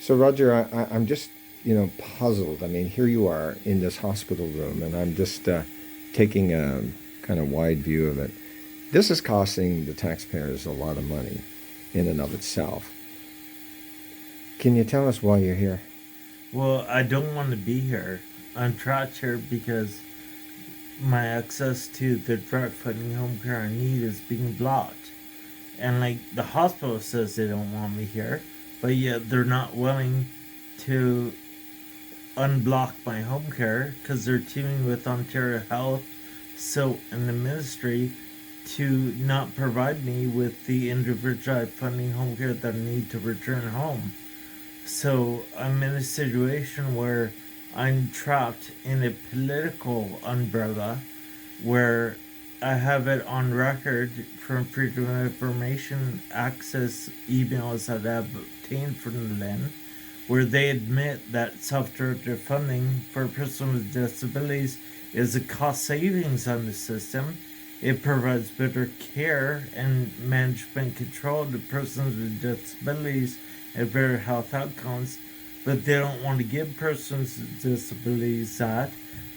So, Roger, I'm just, puzzled. I mean, here you are in this hospital room, and I'm just taking a kind of wide view of it. This is costing the taxpayers a lot of money in and of itself. Can you tell us why you're here? Well, I don't want to be here. I'm trapped here because my access to the direct funding home care I need is being blocked. And like the hospital says they don't want me here, but yet they're not willing to unblock my home care because they're teaming with Ontario Health, so in the ministry to not provide me with the individualized funding home care that I need to return home. So I'm in a situation where I'm trapped in a political umbrella where I have it on record from Freedom of Information access emails that I've obtained from the LIN, where they admit that self-directed funding for persons with disabilities is a cost savings on the system. It provides better care and management control to persons with disabilities and better health outcomes, but they don't want to give persons with disabilities that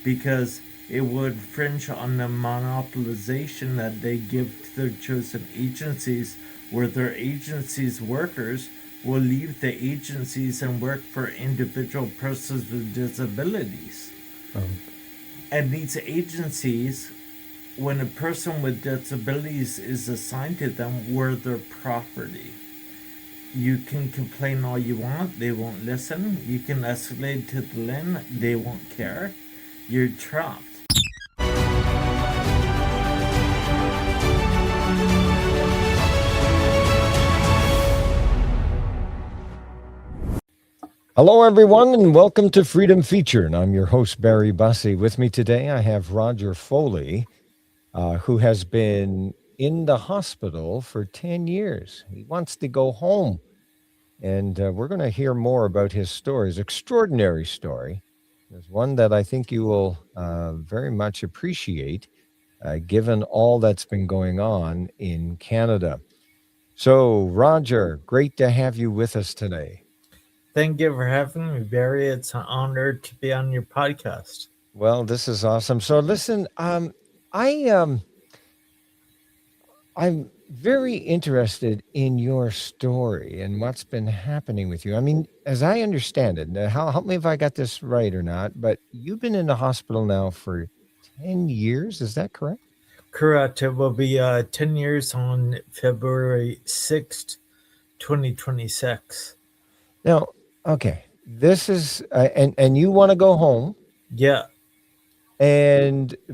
because it would infringe on the monopolization that they give to their chosen agencies, where their agencies' workers will leave the agencies and work for individual persons with disabilities. Um, And these agencies, when a person with disabilities is assigned to them, were their property. You can complain all you want, they won't listen. You can escalate to the LIN, they won't care. You're trapped. Hello, everyone, and welcome to Freedom Featured. I'm your host, Barry Bussey. With me today, I have Roger Foley, who has been in the hospital for 10 years. He wants to go home. And we're going to hear more about his story, his extraordinary story. There's one that I think you will very much appreciate, given all that's been going on in Canada. So, Roger, great to have you with us today. Thank you for having me, Barry. It's an honor to be on your podcast. Well, this is awesome. So, listen, I I'm very interested in your story and what's been happening with you. I mean, as I understand it, now, help me if I got this right or not, but you've been in the hospital now for 10 years. Is that correct? Correct. It will be 10 years on February 6th, 2026. Now, okay. This is, and you want to go home, Yeah,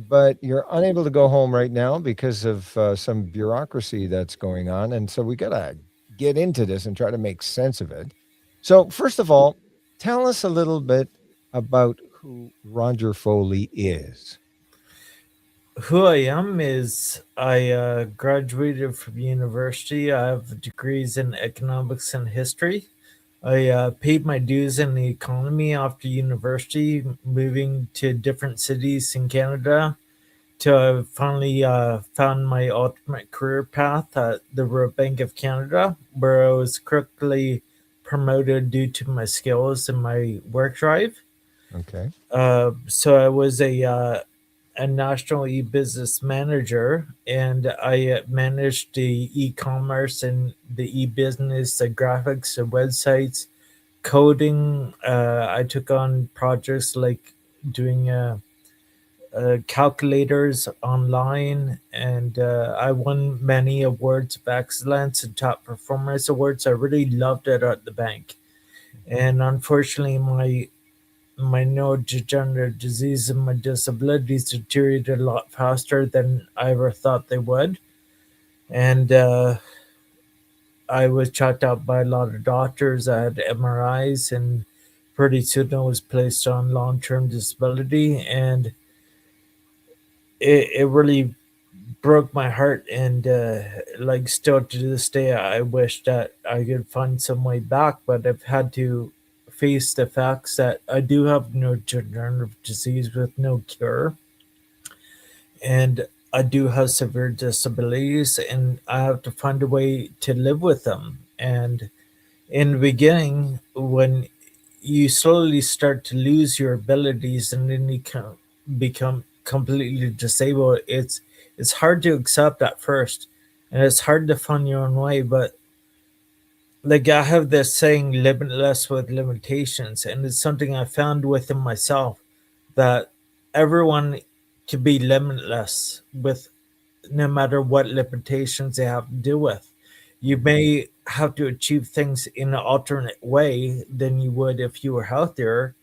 but you're unable to go home right now because of some bureaucracy that's going on. And so we got to get into this and try to make sense of it. So, first of all, tell us a little bit about who Roger Foley is. who I am is I graduated from university. I have degrees in economics and history. I paid my dues in the economy after university, moving to different cities in Canada till I finally found my ultimate career path at the Royal Bank of Canada, where I was quickly promoted due to my skills and my work drive. Okay. So I was a national e-business manager, and I managed the e-commerce and the e-business, the graphics, the websites, coding. I took on projects like doing calculators online, and I won many awards of excellence and top performance awards. I really loved it at the bank, and unfortunately, my neurodegenerative disease and my disabilities deteriorated a lot faster than I ever thought they would, and I was checked out by a lot of doctors. I had MRIs, and pretty soon I was placed on long-term disability, and it really broke my heart, and like still to this day I wish that I could find some way back, but I've had to face the facts that I do have neurodegenerative disease with no cure, and I do have severe disabilities, and I have to find a way to live with them. And In the beginning, when you slowly start to lose your abilities and then you can become completely disabled, it's hard to accept at first, and it's hard to find your own way. But like I have this saying, limitless with limitations, and it's something I found within myself that everyone can be limitless with no matter what limitations they have to deal with. You may have to achieve things in an alternate way than you would if you were healthier,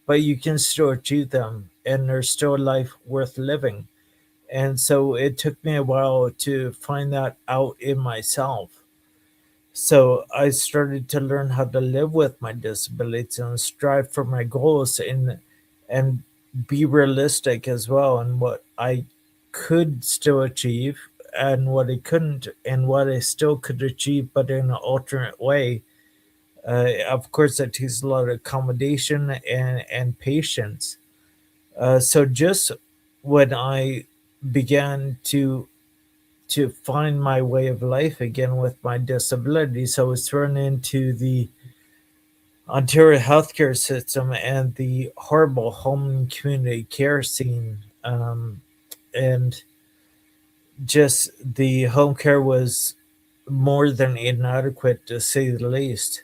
but you can still achieve them, and there's still a life worth living. And so it took me a while to find that out in myself. So I started to learn how to live with my disabilities and strive for my goals, and be realistic as well and what I could still achieve and what I couldn't, and what I still could achieve but in an alternate way. Of course, that takes a lot of accommodation and patience. So just when I began to find my way of life again with my disabilities, I was thrown into the Ontario healthcare system and the horrible home and community care scene. And just the home care was more than inadequate, to say the least.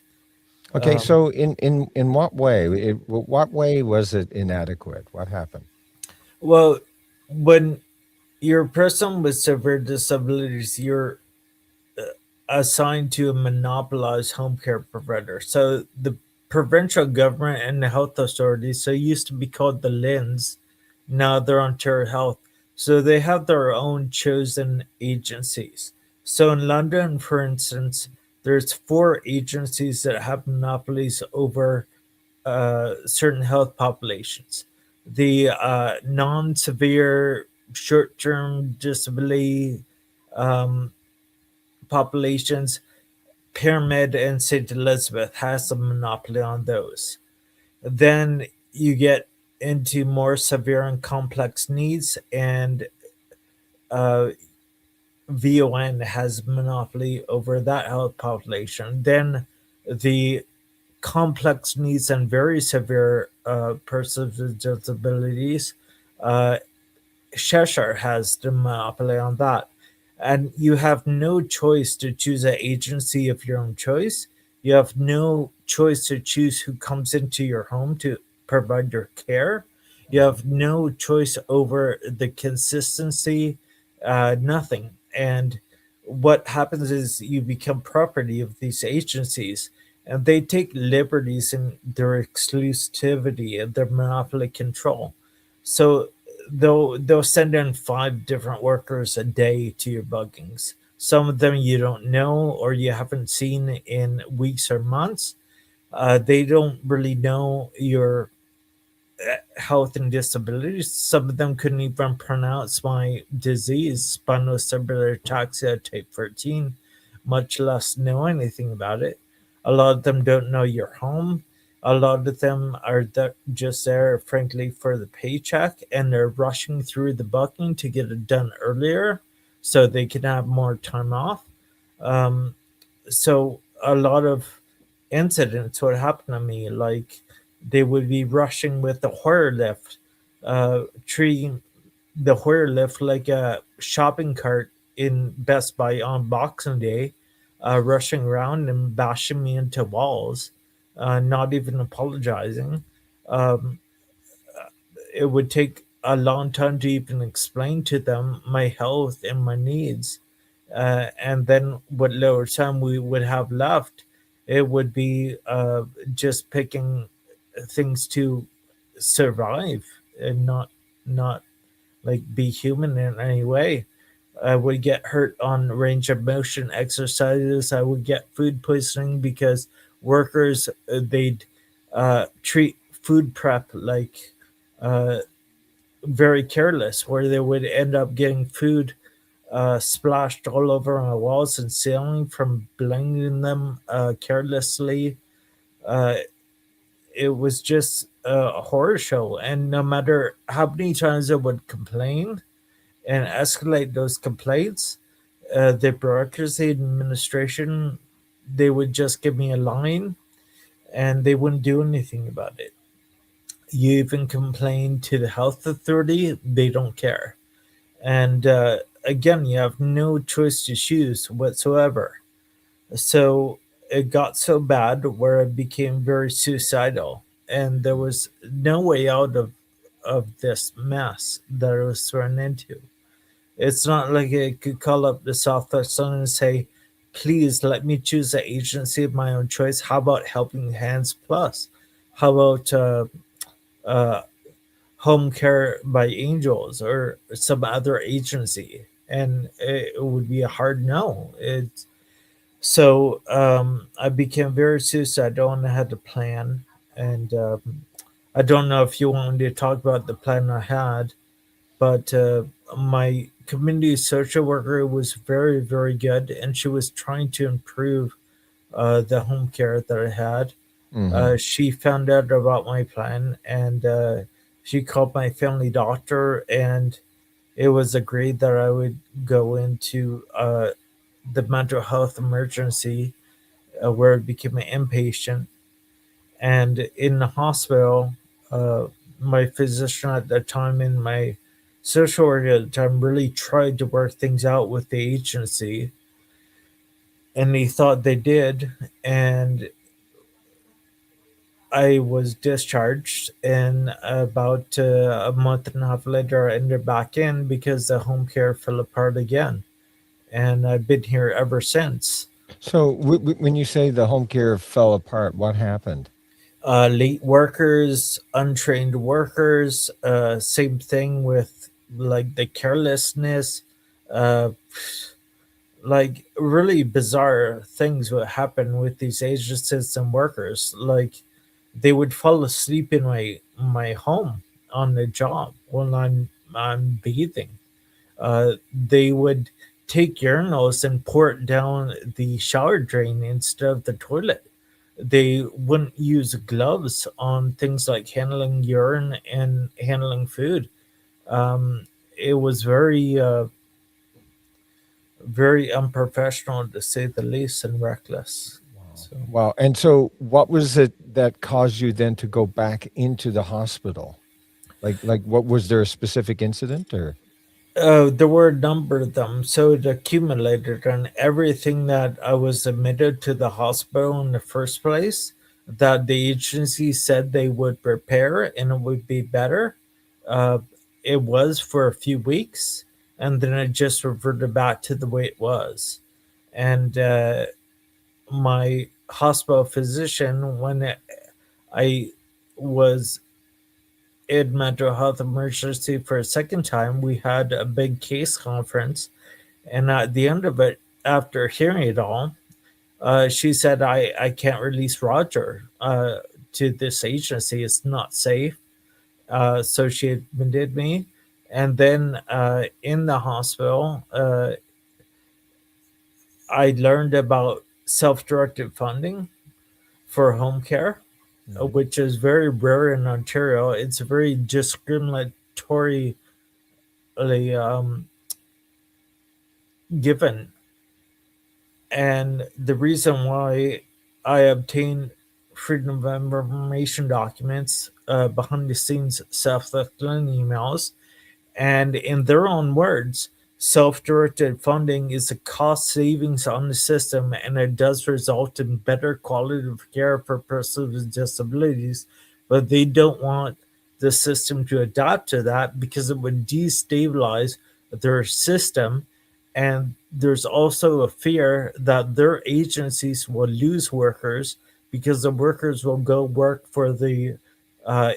Okay, Um, so in what way? What way was it inadequate? What happened? well, when you're a person with severe disabilities, you're assigned to a monopolized home care provider. So the provincial government and the health authorities, so it used to be called the LINs, now they're Ontario Health. So they have their own chosen agencies. So in London, for instance, there's four agencies that have monopolies over certain health populations. The non-severe short-term disability um, populations, Pyramid and St. Elizabeth has a monopoly on those. Then you get into more severe and complex needs, and uh, VON has monopoly over that health population. Then the complex needs and very severe persons with disabilities, uh, Cheshire has the monopoly on that. And you have no choice to choose an agency of your own choice. You have no choice to choose who comes into your home to provide your care. You have no choice over the consistency, nothing. And what happens is you become property of these agencies, and they take liberties in their exclusivity and their monopoly control. So they'll send in five different workers a day to your bookings. Some of them you don't know or you haven't seen in weeks or months. They don't really know your health and disabilities. Some of them couldn't even pronounce my disease, spinocerebellar ataxia type 13, much less know anything about it. A lot of them don't know your home. A lot of them are just there, frankly, for the paycheck, and they're rushing through the booking to get it done earlier so they can have more time off. Um, so a lot of incidents would happen to me, like they would be rushing with the horror lift, treating the horror lift like a shopping cart in Best Buy on Boxing Day, rushing around and bashing me into walls, not even apologizing. um, it would take a long time to even explain to them my health and my needs. And then what little time we would have left, it would be just picking things to survive and not like be human in any way. I would get hurt on range of motion exercises. I would get food poisoning because workers, they'd treat food prep like uh, very careless, where they would end up getting food splashed all over my walls and ceiling from blending them carelessly. Uh, it was just a horror show. And no matter how many times I would complain and escalate those complaints, the bureaucracy administration, they would just give me a line and they wouldn't do anything about it. You even complain to the health authority, they don't care. And again, you have no choice to choose whatsoever. So it got so bad where I became very suicidal, and there was no way out of this mess that I was thrown into. It's not like I could call up the Southwest Sun and say, please let me choose an agency of my own choice. How about Helping Hands Plus? How about uh, Home Care by Angels or some other agency? And it would be a hard no. I became very suicidal and I had a plan. And I don't know if you want me to talk about the plan I had, but my community social worker was very, very good, and she was trying to improve the home care that I had. Mm-hmm. She found out about my plan, and she called my family doctor, and it was agreed that I would go into the mental health emergency where I became an inpatient. And in the hospital, uh, my physician at the time and my social worker at the time really tried to work things out with the agency, and he thought they did. And I was discharged, and about a month and a half later, I ended back in because the home care fell apart again. And I've been here ever since. So when you say the home care fell apart, what happened? Late workers, untrained workers, same thing with like the carelessness, uh, like really bizarre things would happen with these agencies and workers. Like they would fall asleep in my home on the job while I'm bathing. They would take urinals and pour it down the shower drain instead of the toilet. They wouldn't use gloves on things like handling urine and handling food. It was very unprofessional to say the least and reckless. Wow. So Wow. And so what was it that caused you then to go back into the hospital? Like what was there a specific incident or? there were a number of them, so it accumulated, and everything that I was admitted to the hospital in the first place, that the agency said they would prepare and it would be better. Uh, it was for a few weeks, and then it just reverted back to the way it was. And my hospital physician, when I was in mental health emergency for a second time, we had a big case conference. And at the end of it, after hearing it all, she said, I can't release Roger to this agency. It's not safe. So she admitted me. And then in the hospital, I learned about self directed funding for home care, Mhm. which is very rare in Ontario. It's very discriminatory given. And the reason why I obtained Freedom of Information documents, behind the scenes self emails, and in their own words, self directed funding is a cost savings on the system, and it does result in better quality of care for persons with disabilities. But they don't want the system to adapt to that because it would destabilize their system. And there's also a fear that their agencies will lose workers because the workers will go work for the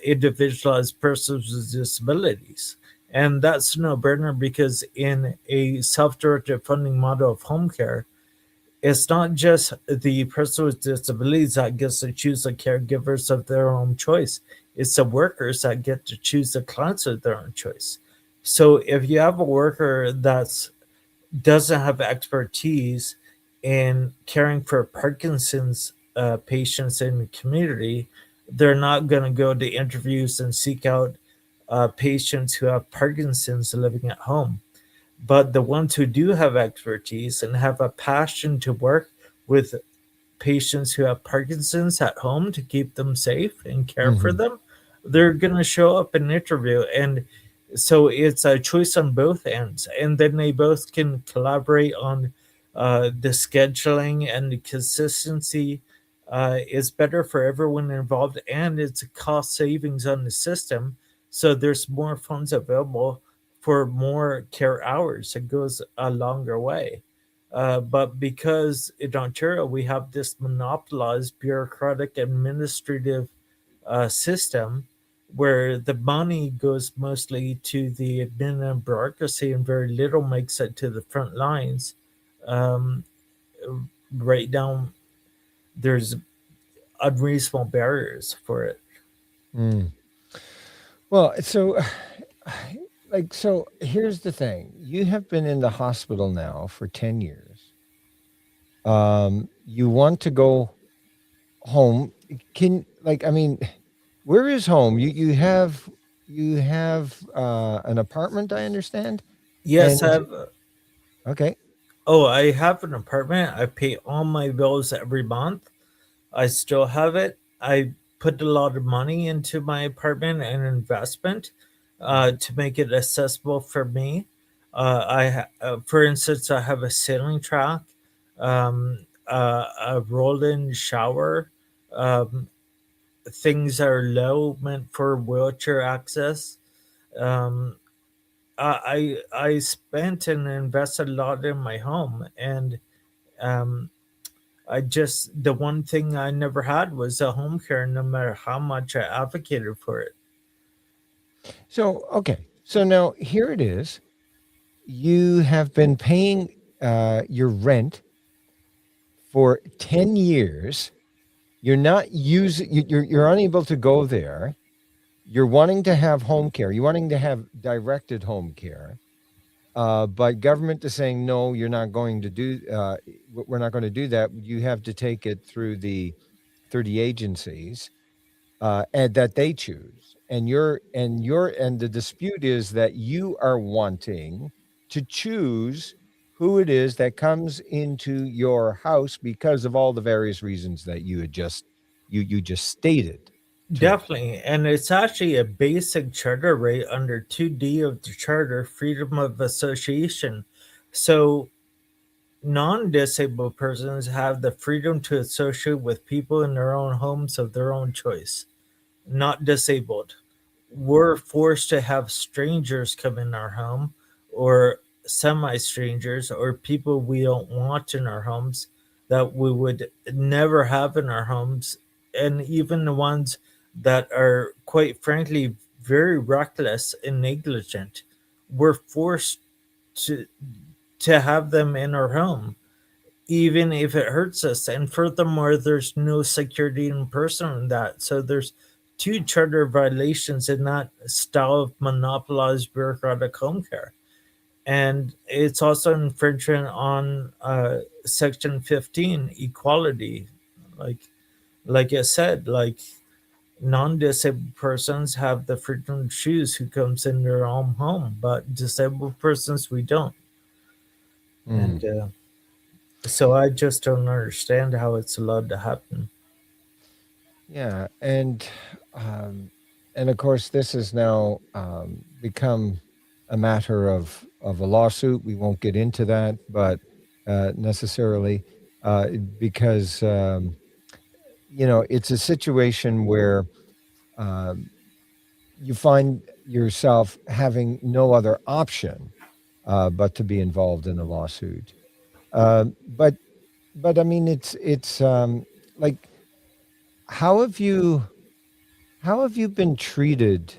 individualized persons with disabilities. And that's no brainer because in a self directed funding model of home care, it's not just the person with disabilities that gets to choose the caregivers of their own choice, it's the workers that get to choose the clients of their own choice. So if you have a worker that's doesn't have expertise in caring for Parkinson's patients in the community, they're not going to go to interviews and seek out patients who have Parkinson's living at home. But the ones who do have expertise and have a passion to work with patients who have Parkinson's at home to keep them safe and care for Hmm. them, they're going to show up and interview. And so it's a choice on both ends. And then they both can collaborate on the scheduling, and the consistency is better for everyone involved, and it's a cost savings on the system. So there's more funds available for more care hours. It goes a longer way. But because in Ontario we have this monopolized bureaucratic administrative system where the money goes mostly to the admin and bureaucracy and very little makes it to the front lines, um, right down there's unreasonable barriers for it. Mm. Well, so so here's the thing. You have been in the hospital now for 10 years. You want to go home. Can I mean, where is home? You have an apartment, I understand. Yes, And okay. I have an apartment. I pay all my bills every month. I still have it. I put a lot of money into my apartment and investment Mhm. to make it accessible for me. For instance, I have a ceiling track, a roll-in shower, um, things that are low meant for wheelchair access. Um, I spent and invested a lot in my home, and um, I just the one thing I never had was a home care, no matter how much I advocated for it. So, okay. So now here it is. You have been paying your rent for 10 years. You're not using you're unable to go there. You're wanting to have home care. You're wanting to have directed home care. But government is saying no, you're not going to do. We're not going to do that. You have to take it through the agencies, and that they choose. And the dispute is that you are wanting to choose who it is that comes into your house because of all the various reasons that you just stated to us. Definitely, and it's actually a basic charter right under 2D of the charter, freedom of association. So non-disabled persons have the freedom to associate with people in their own homes of their own choice, not disabled. We're forced to have strangers come in our home, or semi strangers, or people we don't want in our homes that we would never have in our homes. And even the ones that are, quite frankly, very reckless and negligent, we're forced to have them in our home even if it hurts us. And furthermore, there's no security in person in that. So there's two charter violations in that style of monopolized bureaucratic home care. And it's also infringement on Section 15 equality. Like like I said, like non-disabled persons have the freedom to choose who comes in their own home, but disabled persons we don't. Mm. And so I just don't understand how it's allowed to happen. Yeah, um, and of course, this has now become a matter of a lawsuit. We won't get into that, but necessarily because it's a situation where um, you find yourself having no other option but to be involved in a lawsuit. Um, but but I mean, it's like how have you How have you been treated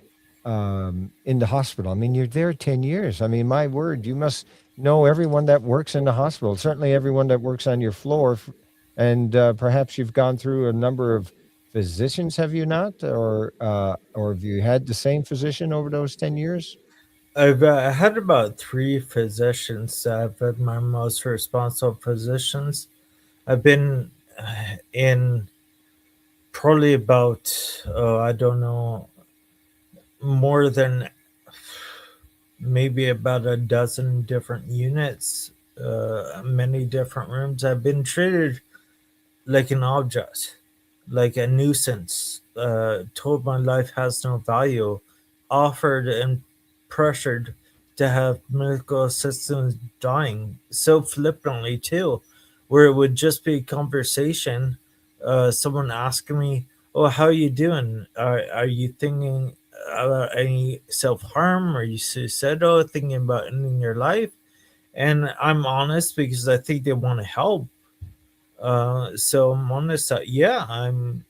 in the hospital? I mean, you're there 10 years. I mean, my word, you must know everyone that works in the hospital, certainly everyone that works on your floor. And perhaps you've gone through a number of physicians, have you not? Or have you had the same physician over those 10 years? I've had about three physicians that have been my most responsible physicians. I've been in probably about, I don't know, more than maybe about a dozen different units, many different rooms. I've been treated like an object, like a nuisance, told my life has no value, offered and pressured to have medical assistance dying so flippantly too, where it would just be conversation, someone asking me, "Oh, how are you doing? Are you thinking about any self harm? Are you suicidal? Thinking about ending your life?" And I'm honest because I think they want to help. So I'm honest that yeah, I'm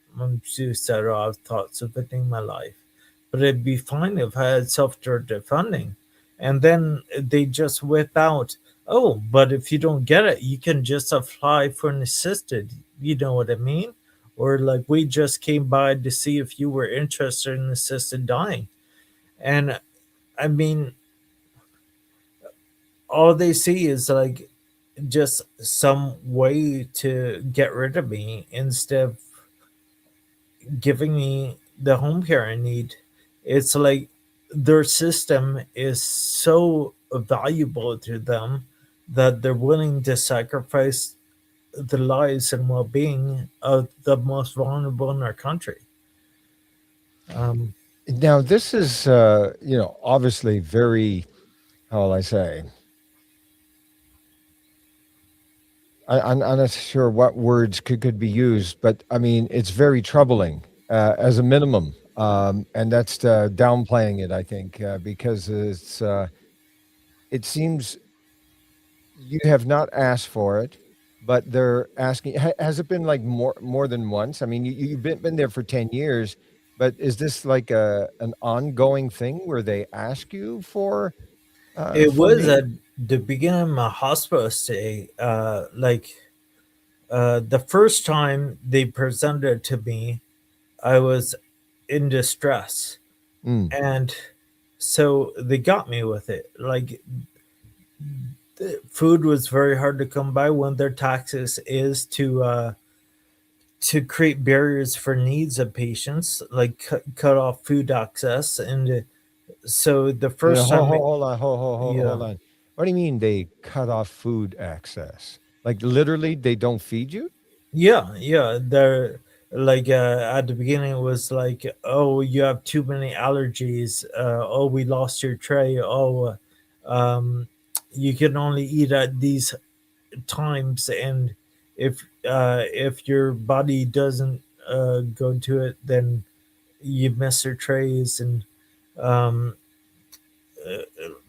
suicidal. I've thoughts of ending my life, but it'd be fine if I had self-directed funding. And then they just whip out, oh, but if you don't get it, you can just apply for an assisted. You know what I mean? Or like we just came by to see if you were interested in assisted dying. And I mean, all they see is like just some way to get rid of me instead of giving me the home care I need. It's like their system is so valuable to them that they're willing to sacrifice the lives and well being of the most vulnerable in our country. Um, Now, this is, obviously very, how will I say, I'm not sure what words could be used, but I mean, it's very troubling as a minimum. And that's downplaying it, I think, because it seems you have not asked for it, but they're asking. Has it been like more than once? I mean, you've been there for 10 years, but is this like an ongoing thing where they ask you for it was funding? at the beginning of my hospital stay. The first time they presented it to me, I was in distress, Mm. and so they got me with it. Like food was very hard to come by. One of their taxes is to create barriers for needs of patients, like cut off food access. And so the first time, Hold on, yeah, hold on. What do you mean they cut off food access? Like literally, they don't feed you? yeah, they're like at the beginning it was like, oh, you have too many allergies. Oh, we lost your tray. Oh, um, you can only eat at these times, and if your body doesn't go into it, then you miss your trays. And um,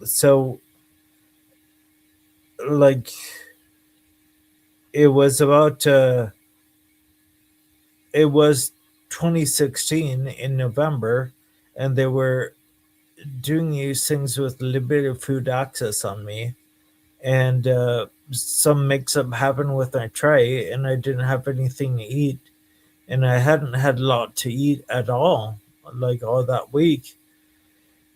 so like it was about it was 2016 in November, and they were doing these things with limited food access on me, and some mix up happened with my tray, and I didn't have anything to eat, and I hadn't had a lot to eat at all, like all that week.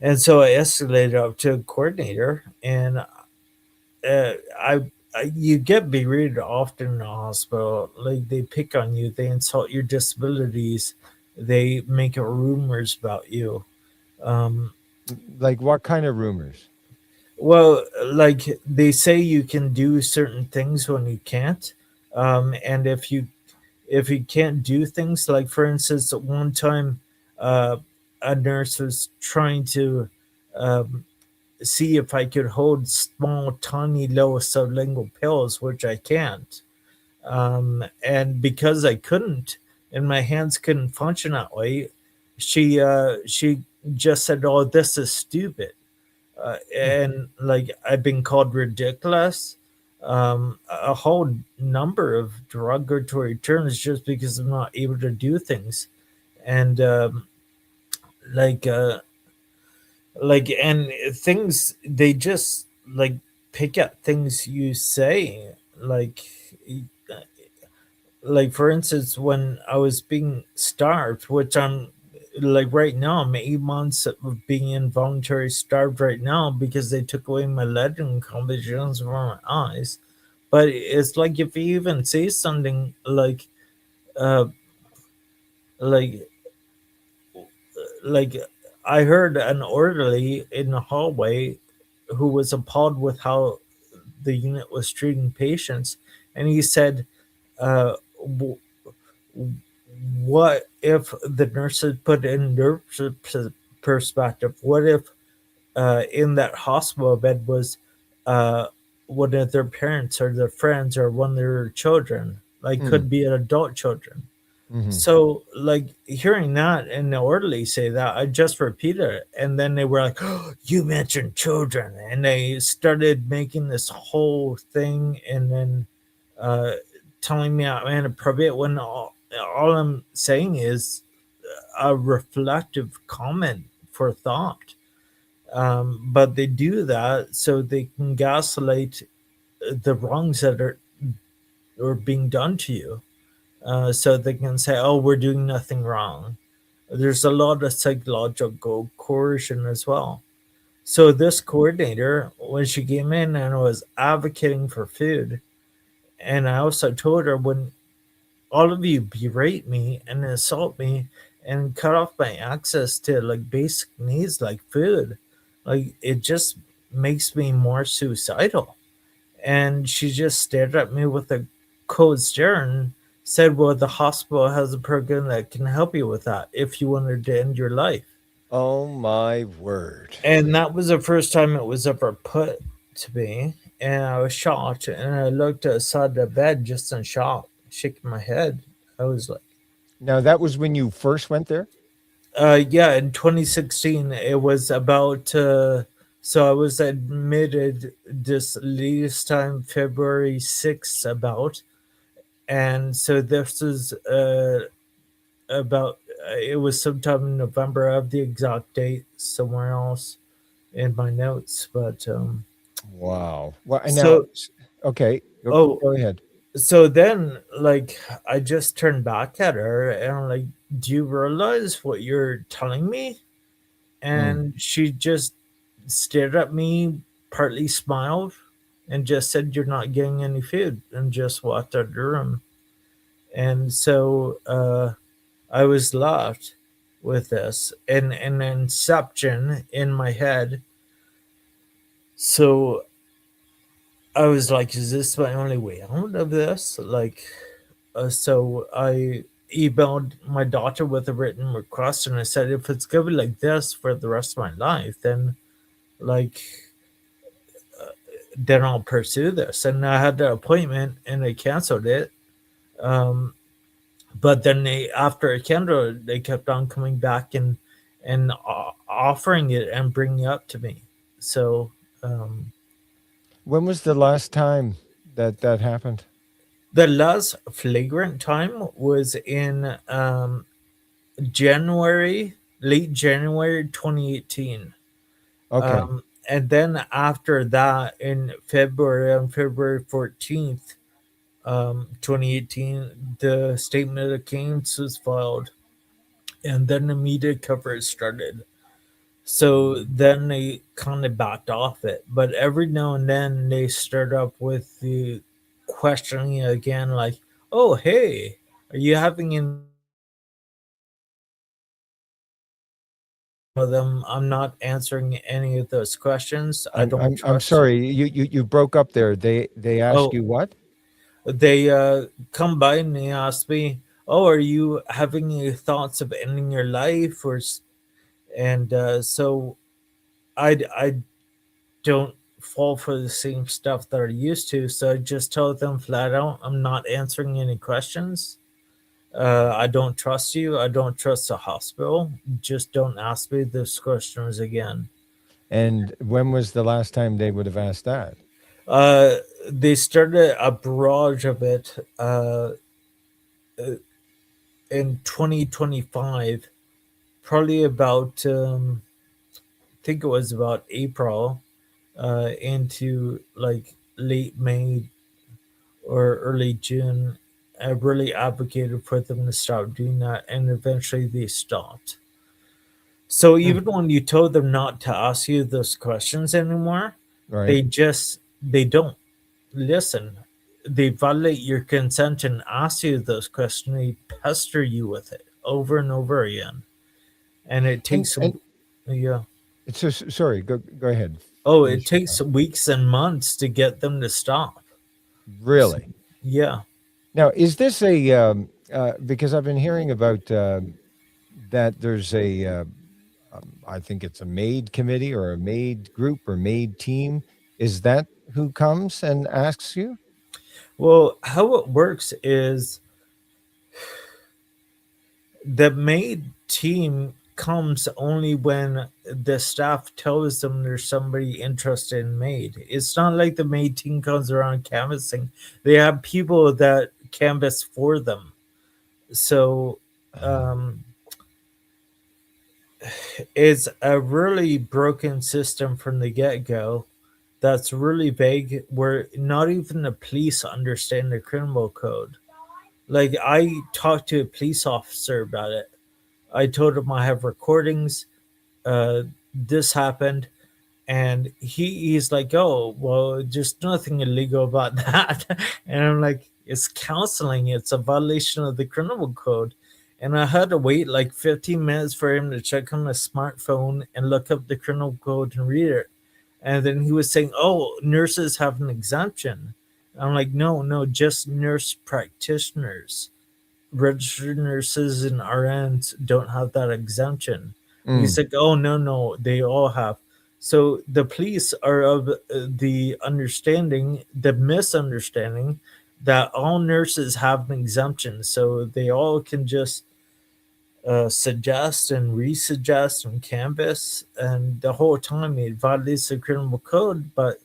And so I escalated up to a coordinator, and you get berated often in the hospital. Like they pick on you, they insult your disabilities, they make rumors about you. Um, Like what kind of rumors? well, like they say you can do certain things when you can't, and if you can't do things, like for instance, at one time, uh, a nurse was trying to um, see if I could hold small, tiny, low sublingual pills, which I can't. And because I couldn't, and my hands couldn't function that way, she just said, "Oh, this is stupid," Hmm. and like I've been called ridiculous. A whole number of derogatory terms just because I'm not able to do things, and like uh, and things they just like pick at things you say, like for instance when I was being starved, which I'm like right now I'm 8 months of being involuntary starved right now because they took away my learning accomplishments from my eyes. But it's like if you even say something uh like like I heard an orderly in the hallway who was appalled with how the unit was treating patients, and he said, w- what if the nurses put in their perspective? What if in that hospital bed was uh, one of their parents or their friends or one of their children? Like, Mm, could be an adult children. mhm. So, like, hearing that and the orderly say that, I just repeated it. And then they were like, oh, you mentioned children. And they started making this whole thing and then uh, telling me I'm inappropriate when all I'm saying is a reflective comment for thought. But they do that so they can gaslight the wrongs that are being done to you, so they can say, "Oh, we're doing nothing wrong." There's a lot of psychological coercion as well. So this coordinator, when she came in and was advocating for food, and I also told her, when all of you berate me and insult me and cut off my access to like basic needs like food, like it just makes me more suicidal. And she just stared at me with a cold stare and said, well, the hospital has a program that can help you with that if you wanted to end your life. Oh my word. And that was the first time it was ever put to me. And I was shocked. And I looked aside the bed just in shock, shaking my head. I was like, Now that was when you first went there? yeah, in 2016, it was about, so I was admitted this latest time, February 6th, about. And so this is about, it was sometime in November. I have the exact date somewhere else in my notes. But, Wow. Well, and now, so, okay, oh, go ahead. so then, like, I just turned back at her and I'm like, do you realize what you're telling me? Mm. And she just stared at me, partly smiled, and just said, "You're not getting any food," and just walked out of the room. And so I was left with this and an inception in my head. So I was like, "Is this my only way out of this?" Like, so I emailed my daughter with a written request, and I said, "If it's gonna be like this for the rest of my life, like." then I'll pursue this. And I had the appointment and they canceled it. Um, but then after I canceled it, they kept on coming back and offering it and bringing it up to me. So um, When was the last time that that happened? the last flagrant time was in January, late January 2018. Okay. And then after that, in February, on February 14th, 2018, the statement of claims was filed, and then the media coverage started. So then they kind of backed off it, but every now and then they start up with the questioning again, like, "Oh, hey, are you having any experiences?" And some of them, I'm not answering any of those questions. I don't I'm trust you. sorry. You broke up there. They ask Oh, you what? they come by and they ask me, "Oh, are you having any thoughts of ending your life?" And so I don't fall for the same stuff that I used to. So I just tell them flat out, I'm not answering any questions. I don't trust you. I don't trust the hospital. Just don't ask me those questions again. And when was the last time they would have asked that? Uh, they started a barrage of it in 2025, probably about, I think it was about April into like late May or early June. I really advocated for them to stop doing that, and eventually they stopped. So Hmm. even when you told them not to ask you those questions anymore, Right. they don't listen. They violate your consent and ask you those questions. They pester you with it over and over again, and it takes And yeah. it's so sorry. Go ahead. Oh, it Finish your takes thought. weeks and months to get them to stop. Really? Yeah. Now, is this a because I've been hearing about that there's a I think it's a maid committee or a maid group or maid team. Is that who comes and asks you? Well, how it works is the maid team comes only when the staff tells them there's somebody interested in maid. It's not like the maid team comes around canvassing. They have people that canvass for them. So Uh, um, it's a really broken system from the get go. That's really vague. Where not even the police understand the criminal code. Like I talked to a police officer about it. I told him I have recordings. This happened, and he's like, "Oh, well, there's nothing illegal about that." And I'm like, "It's counseling. It's a violation of the criminal code." And I had to wait like 15 minutes for him to check on his smartphone and look up the criminal code and read it. And then he was saying, "Oh, nurses have an exemption." I'm like, "No, no, just nurse practitioners. Registered nurses and RNs don't have that exemption." And he's mm, like, "Oh, no, no, they all have." So the police are of the understanding, the misunderstanding that all nurses have an exemption. So they all can just suggest and resuggest and canvass. And the whole time it violates the criminal code. But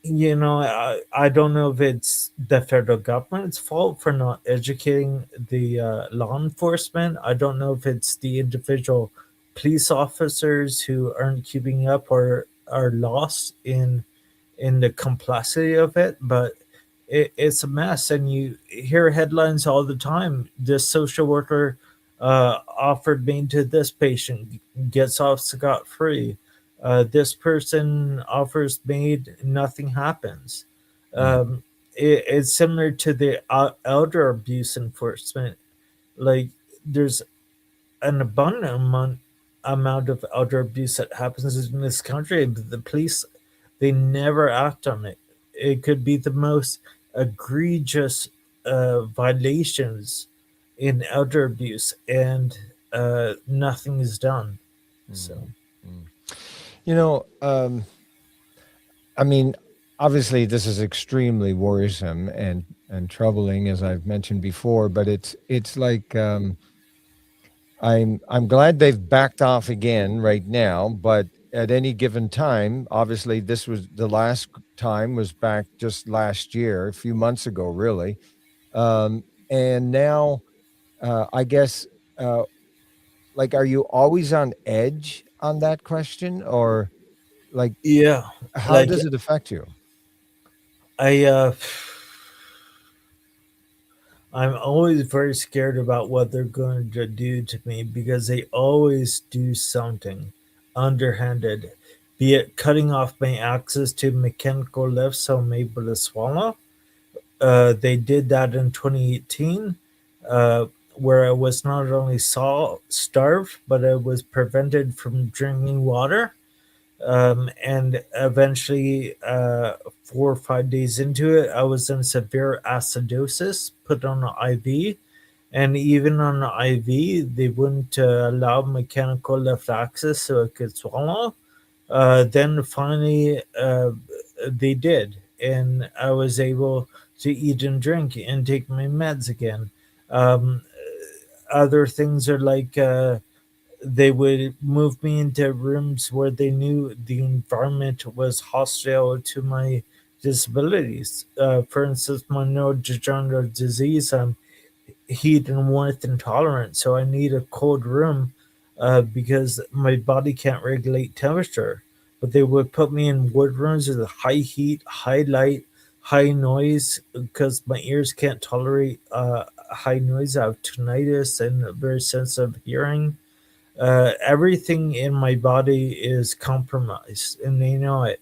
I don't know if it's the federal government's fault for not educating the law enforcement. I don't know if it's the individual police officers who aren't keeping up or are lost in the complexity of it. But it's a mess, and you hear headlines all the time. This social worker offered me to this patient, gets off scot free. This person offers maid, nothing happens. mm, It's similar to the elder abuse enforcement. Like there's an abundant amount of elder abuse that happens in this country, but the police, they never act on it. It could be the most egregious violations in elder abuse, and nothing is done. mm, So mm. You know, I mean, obviously, this is extremely worrisome and troubling, as I've mentioned before. But it's like I'm glad they've backed off again right now. But at any given time, obviously, this was the last time was back just last year, a few months ago, really. And now, I guess, uh, like, are you always on edge on that question, or like, yeah, how like does it affect you? I I'm always very scared about what they're going to do to me because they always do something underhanded, be it cutting off my access to mechanical lifts so I'm able to swallow. They did that in 2018, uh, where I was not only starved, but I was prevented from drinking water. And eventually, 4 or 5 days into it, I was in severe acidosis, put on an IV. And even on the IV, they wouldn't allow mechanical left access so I could swallow. Then finally, they did, and I was able to eat and drink and take my meds again. Um, Other things are like they would move me into rooms where they knew the environment was hostile to my disabilities. For instance, my neurodegenerative disease, heat and warmth intolerant, so I need a cold room because my body can't regulate temperature. But they would put me in wood rooms with high heat, high light, high noise because my ears can't tolerate high noise. I have tinnitus and a very sensitive hearing. Everything in my body is compromised, and they know it.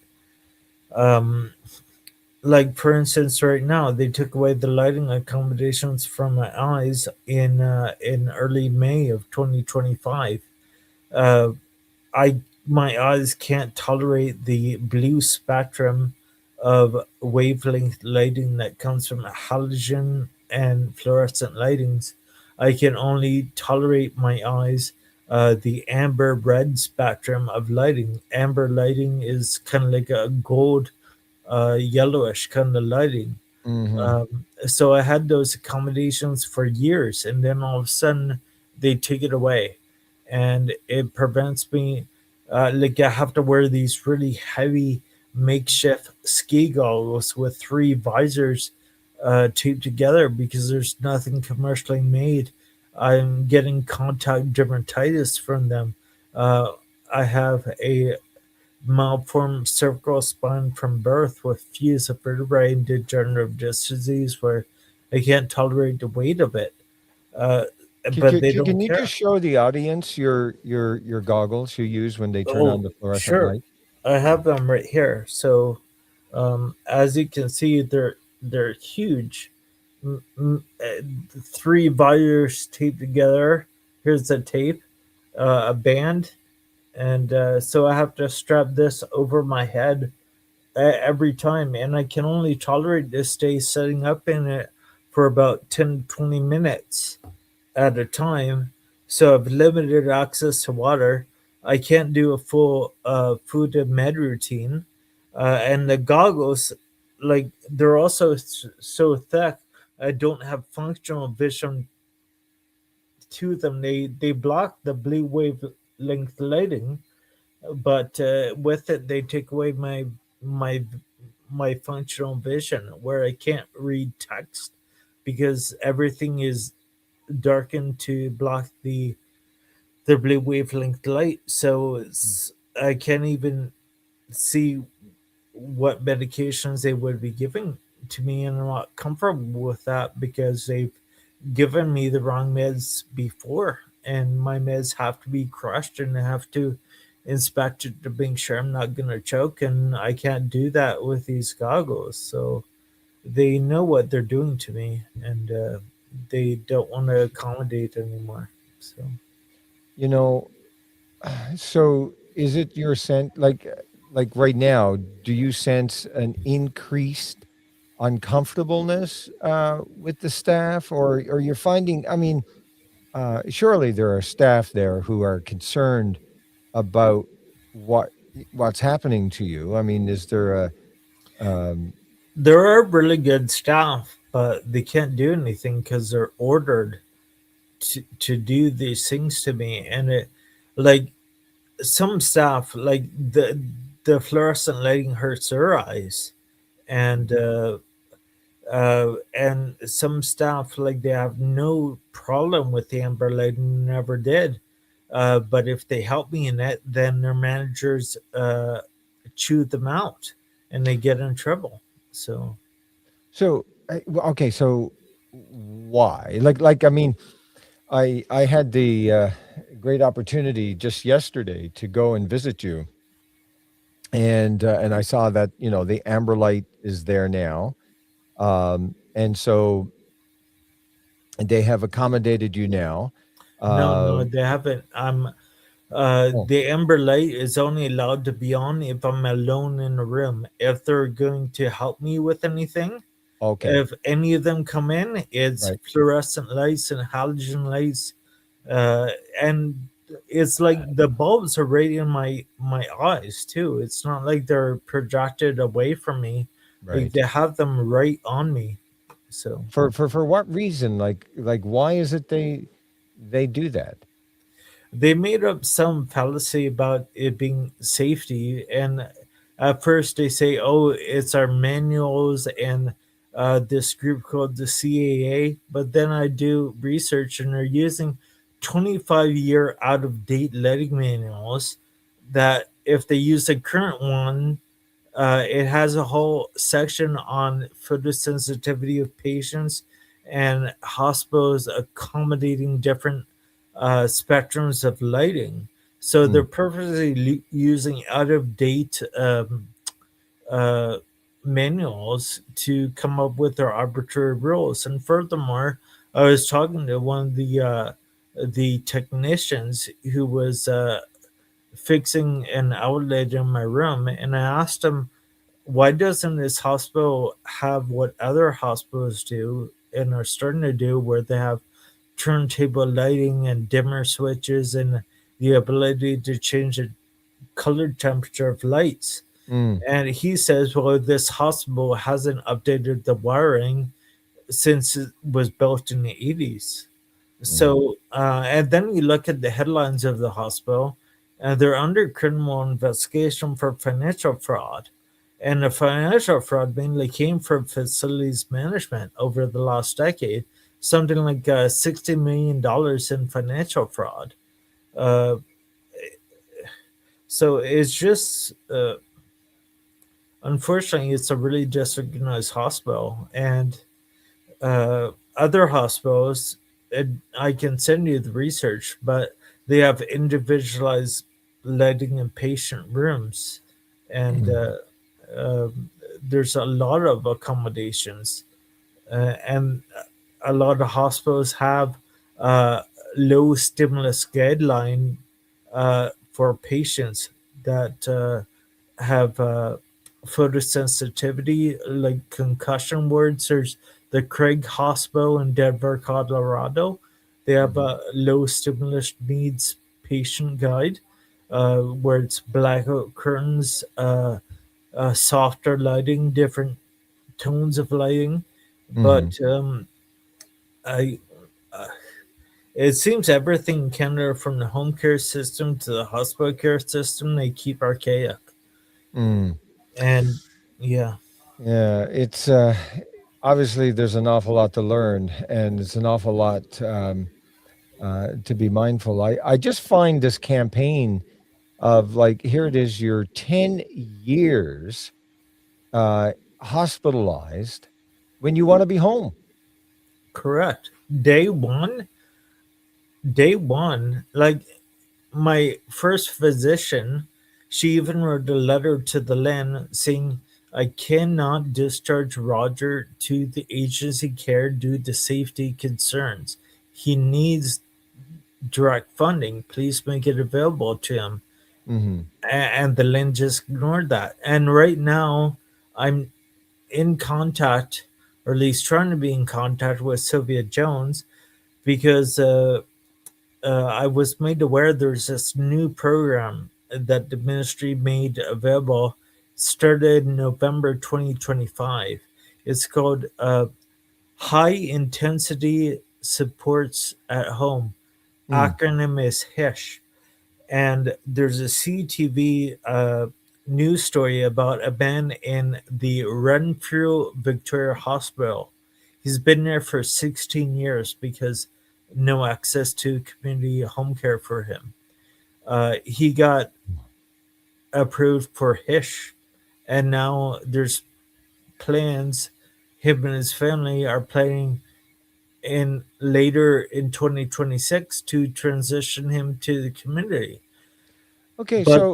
Um, like for instance, right now they took away the lighting accommodations from my eyes in early May of 2025. Uh, I My eyes can't tolerate the blue spectrum of wavelength lighting that comes from halogen and fluorescent lightings. I can only tolerate my eyes the amber red spectrum of lighting. Amber lighting is kind of like a gold, yellowish kind of lighting. Mm-hmm. So I had those accommodations for years, and then all of a sudden they take it away, and it prevents me. Like I have to wear these really heavy makeshift ski goggles with three visors taped together because there's nothing commercially made. I'm getting contact dermatitis from them. Uh, I have a malformed cervical spine from birth with fused vertebrae and degenerative disc disease where I can't tolerate the weight of it. Uh, but they don't Can you care. just show the audience your goggles you use when they turn on Oh, the fluorescent sure. light? I have them right here. So, as you can see, they're huge. Three wires taped together. Here's the tape, a band, and so I have to strap this over my head every time, and I can only tolerate this stay setting up in it for about 10 to 20 minutes at a time. So I've limited access to water. I can't do a full food and med routine. And the goggles, like, they're also so thick, I don't have functional vision to them. They block the blue wavelength lighting, but with it they take away my my functional vision where I can't read text because everything is darkened to block the blue wavelength light. So I can't even see what medications they would be giving to me, and I'm not comfortable with that because they've given me the wrong meds before, and my meds have to be crushed and I have to inspect it to make sure I'm not gonna choke, and I can't do that with these goggles. So they know what they're doing to me, and they don't want to accommodate anymore. So You know, so is it your sense like right now, do you sense an increased uncomfortableness with the staff, or you're finding, I mean, surely there are staff there who are concerned about what what's happening to you. I mean, is there a um there are really good staff, but they can't do anything because they're ordered to do these things to me, and it like some staff like the fluorescent lighting hurts their eyes, and and some staff like they have no problem with the amber lighting, never did. But if they help me in it, then their managers chew them out, and they get in trouble. So so okay, so why, I mean, I had the great opportunity just yesterday to go and visit you, and I saw that, you know, the amber light is there now, and so they have accommodated you now. no, no, Um, they haven't. oh, The amber light is only allowed to be on if I'm alone in the room. If they're going to help me with anything, okay, if any of them come in, it's right. fluorescent lights and halogen lights, uh, and it's like the bulbs are right in my eyes too. It's not like they're projected away from me; like Right. they have them right on me. So For what reason? Why is it they do that? they made up some fallacy about it being safety, and at first they say, "Oh, it's our manuals and this group called the CAA." But then I do research, and they're using 25-year out of date lighting manuals. That if they use the current one, it has a whole section on photosensitivity of patients and hospitals accommodating different spectrums of lighting. So they're Mm. purposely using out of date uh, manuals to come up with their arbitrary rules. And furthermore, I was talking to one of the technicians who was fixing an outlet in my room, and I asked him why doesn't this hospital have what other hospitals do and are starting to do, where they have turntable lighting and dimmer switches and the ability to change the color temperature of lights? Mm, And he says, well, this hospital hasn't updated the wiring since it was built in the 80s. mm, So, and then you look at the headlines of the hospital, and they're under criminal investigation for financial fraud. And the financial fraud mainly came from facilities management over the last decade, something like $60 million in financial fraud. Uh, so it's just, unfortunately, it's a really disorganized hospital. And other hospitals, and I can send you the research, but they have individualized lighting in patient rooms, and mm, there's a lot of accommodations, and a lot of hospitals have uh, low stimulus guideline for patients that have photosensitivity, like concussion wards. There's the Craig Hospital in Denver, Colorado. They have mhm, a low stimulus needs patient guide, where it's blackout curtains, softer lighting, different tones of lighting. mhm. But I, it seems everything in Canada, from the home care system to the hospital care system, they keep archaic. Mm. And yeah, Yeah, it's obviously there's an awful lot to learn, and it's an awful lot to be mindful. I just find this campaign of like here it is, you're 10 years uh, hospitalized when you want to be home. correct. Day one, like my first physician, she even wrote a letter to the LEN saying, I cannot discharge Roger to the agency care due to safety concerns. He needs direct funding. Please make it available to him. Hmm. And the LEN just ignored that. And right now, I'm in contact, or at least trying to be in contact with Sylvia Jones, because I was made aware there's this new program that the ministry made available, started in November 2025. It's called High Intensity Supports at Home. Mm. Acronym is HISH. And there's a CTV news story about a man in the Renfrew Victoria Hospital. He's been there for 16 years because no access to community home care for him. He got approved for HISH, and now there's plans. Him and his family are planning in later in 2026 to transition him to the community. Okay, But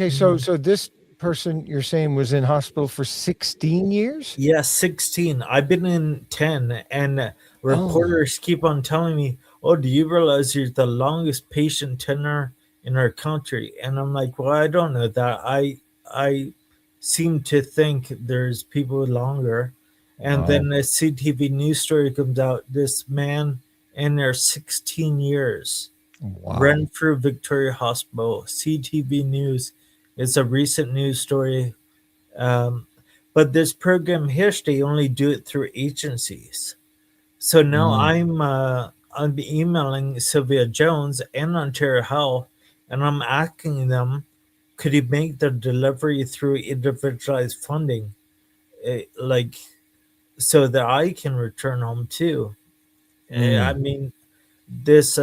so this person you're saying was in hospital for 16 years? yeah, 16. I've been in 10, and Oh, reporters keep on telling me, "Oh, do you realize you're the longest patient tenure in our country?" And I'm like, "Well, I don't know that. I seem to think there's people longer." And wow. then a CTV news story comes out. This man in there 16 years, Wow. Renfrew Victoria Hospital. CTV News. It's a recent news story, um, but this program history only do it through agencies. So now Mm, I'm emailing Sylvia Jones and Ontario Health, and I'm asking them, could you make the delivery through individualized funding, like so that I can return home too. I mm, mean, this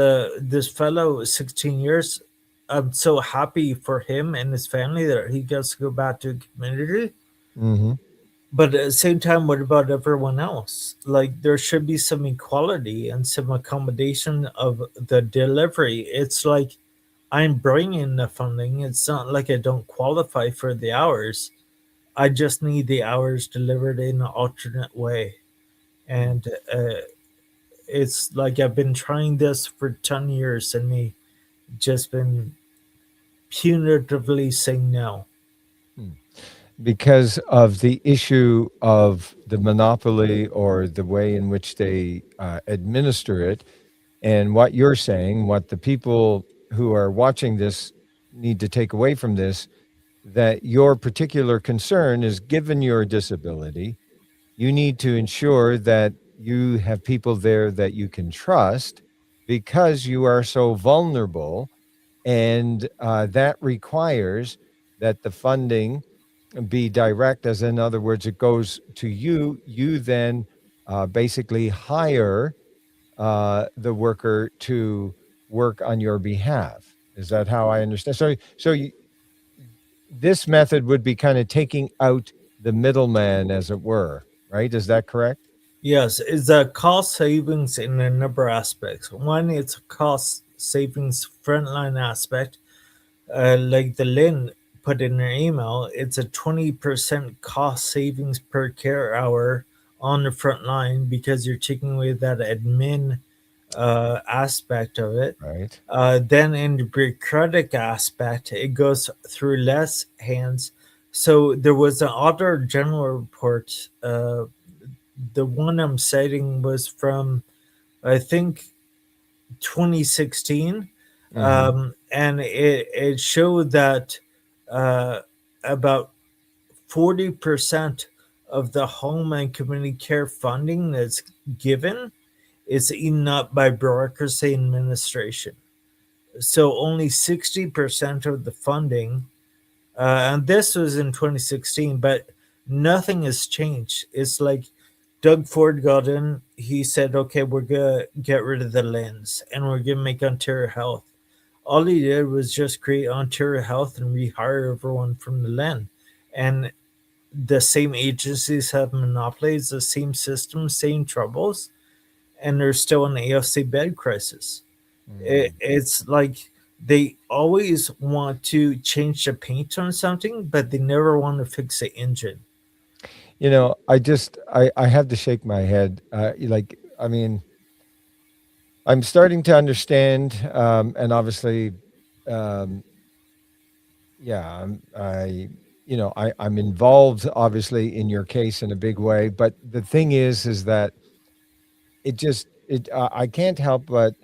fellow, 16 years. I'm so happy for him and his family that he gets to go back to the community. mhm, But at the same time, what about everyone else? Like, there should be some equality and some accommodation of the delivery. It's like I'm bringing the funding. It's not like I don't qualify for the hours. I just need the hours delivered in an alternate way. mm, And it's like I've been trying this for 10 years, and they just been punitively saying no. mm. because of the issue of the monopoly or the way in which they administer it. And what you're saying, what the people who are watching this need to take away from this, that your particular concern is given your disability, you need to ensure that you have people there that you can trust because you are so vulnerable. And that requires that the funding be direct, as in other words, it goes to you. You then basically hire the worker to work on your behalf. Is that how I understand? This method would be kind of taking out the middleman, as it were, right? Is that correct? Yes, it's a cost savings in a number of aspects. One, it's a cost savings frontline aspect. Like the Lynn put in her email, it's a 20% cost savings per care hour on the front line because you're taking away that admin aspect of it. Right. Then in the bureaucratic aspect, it goes through less hands. So there was an Auditor General report. The one I'm citing was from, I think, 2016, Mm-hmm. and it showed that uh, about 40% of the home and community care funding that's given is eaten up by bureaucracy and administration. So only 60% of the funding, and this was in 2016, but nothing has changed. It's like Doug Ford got in, he said, okay, we're going to get rid of the lens and we're going to make Ontario Health. All he did was just create Ontario Health and rehire everyone from the LEN. And the same agencies have monopolies, the same system, same troubles, and there's still an AFC bed crisis. Mm. It's like they always want to change the paint on something, but they never want to fix the engine. I have to shake my head. Like, I mean, I'm starting to understand, and obviously, um, yeah, I'm involved, obviously, in your case in a big way. But the thing is that I can't help but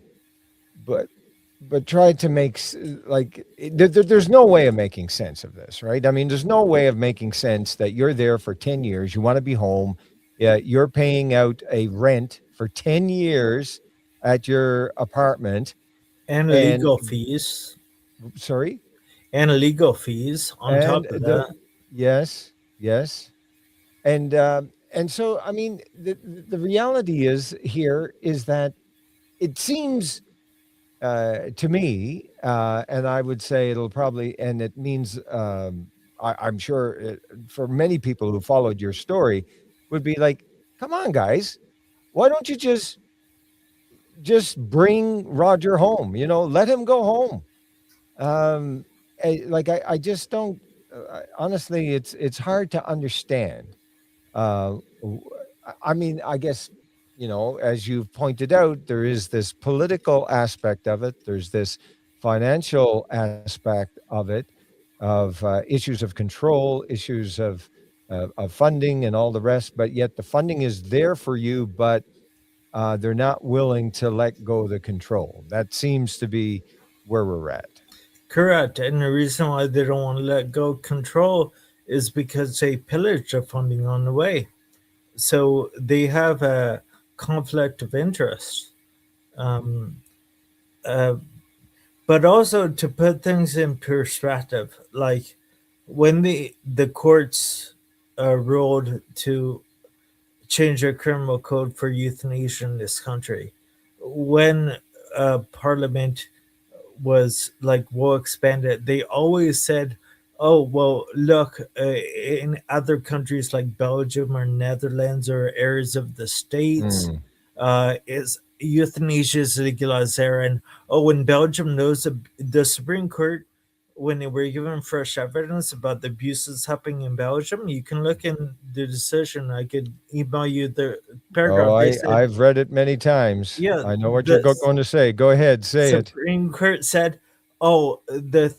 try to there's no way of making sense of this, right? I mean, there's no way of making sense that you're there for 10 years, you want to be home, yeah, you're paying out a rent for 10 years at your apartment, And and legal fees, sorry, on and top of that. yes, yes, and so I mean, the reality is here is that it seems to me, and I would say it'll probably, and it means, I'm sure for many people who followed your story, would be like, come on, guys, why don't you just bring Roger home? Let him go home. I just don't. Honestly, it's hard to understand. I mean, I guess, as you've pointed out, there is this political aspect of it. There's this financial aspect of it, of issues of control, issues of funding, and all the rest. But yet, the funding is there for you, but they're not willing to let go of the control. That seems to be where we're at. Correct. And the reason why they don't want to let go of control is because they pillage the funding on the way. So they have a conflict of interest. Um, uh, but also to put things in perspective, like when the courts ruled to change the criminal code for euthanasia in this country, when Parliament was like well expanded, they always said, "Oh well, look, in other countries like Belgium or Netherlands or areas of the states, Mm. is euthanasia is legalized there." And oh, in Belgium, knows the Supreme Court, when they were given fresh evidence about the abuses happening in Belgium, you can look in the decision. I could email you the Oh, paragraph. They said, I've read it many times. "Yeah, I know what you're the going to say. Go ahead, say it. Supreme Court said, "Oh, the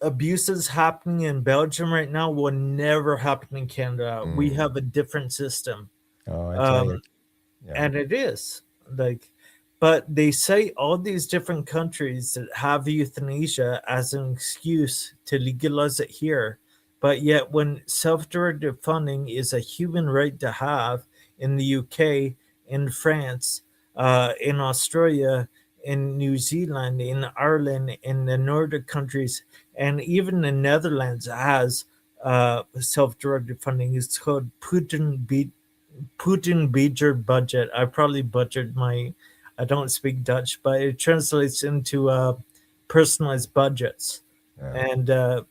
abuses happening in Belgium right now will never happen in Canada. We Mm. have a different system. Oh, I tell you. Um, Yeah. and it is like, but they say all these different countries that have euthanasia as an excuse to legalize it here, but yet when self-directed funding is a human right to have in the UK, in France, in Australia, in New Zealand, in Ireland, in the Nordic countries, and even the Netherlands has self-directed funding. It's called Putin beat your budget. I probably butchered my. I don't speak Dutch, but it translates into personalized budgets, Yeah. and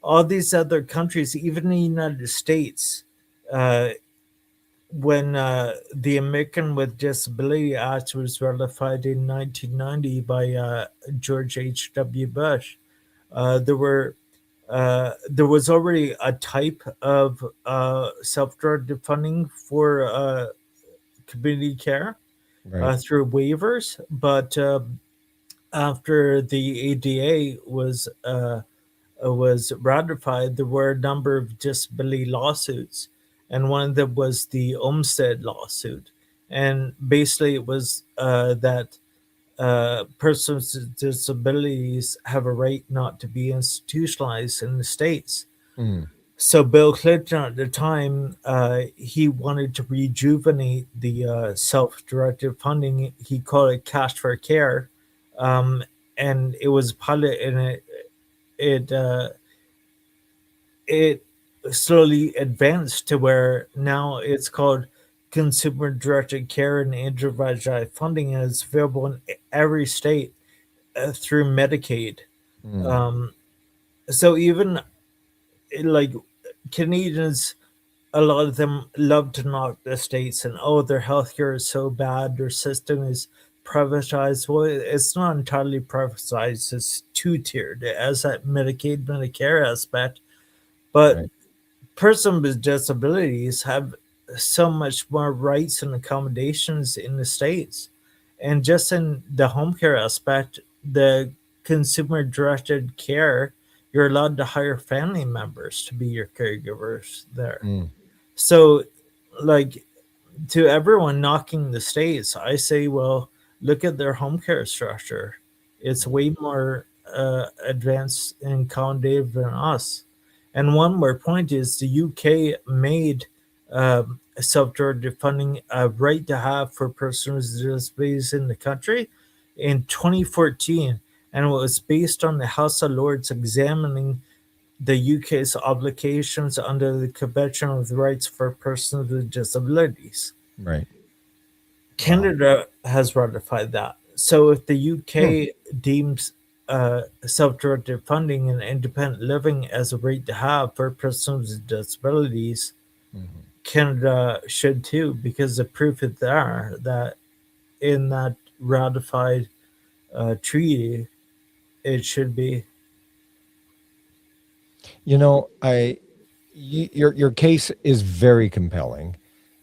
all these other countries, even the United States, uh, when the American with Disability Act was ratified in 1990 by George H.W. Bush, there were there was already a type of self-directed funding for community care Right. through waivers, but after the ADA was ratified, there were a number of disability lawsuits, and one of them was the Olmsted lawsuit, and basically it was that persons with disabilities have a right not to be institutionalized in the states. Mm. So Bill Clinton at the time, he wanted to rejuvenate the self-directed funding. He called it Cash for Care, um, and it was pilot, and it it slowly advanced to where now it's called consumer-directed care and individualized funding, and it's available in every state through Medicaid. Mm. Um, so even like Canadians, a lot of them love to knock the states and oh, their healthcare is so bad, their system is privatized. Well, it's not entirely privatized; it's two-tiered. It has that Medicaid, Medicare aspect, but Right. persons with disabilities have so much more rights and accommodations in the states, and just in the home care aspect, the consumer-directed care. You're allowed to hire family members to be your caregivers there. Mm. So, like, to everyone knocking the states, I say, well, look at their home care structure. It's Mm. way more advanced and accommodative than us. And one more point is the UK made self-directed funding a right to have for persons with disabilities in the country in 2014, and it was based on the House of Lords examining the UK's obligations under the Convention of the Rights for Persons with Disabilities. Right. Wow. Canada has ratified that. So if the Hmm. UK deems self-directed funding and independent living as a right to have for persons with disabilities, Mhm. Canada should too, because the proof is there that in that ratified treaty, it should be. You know, your case is very compelling.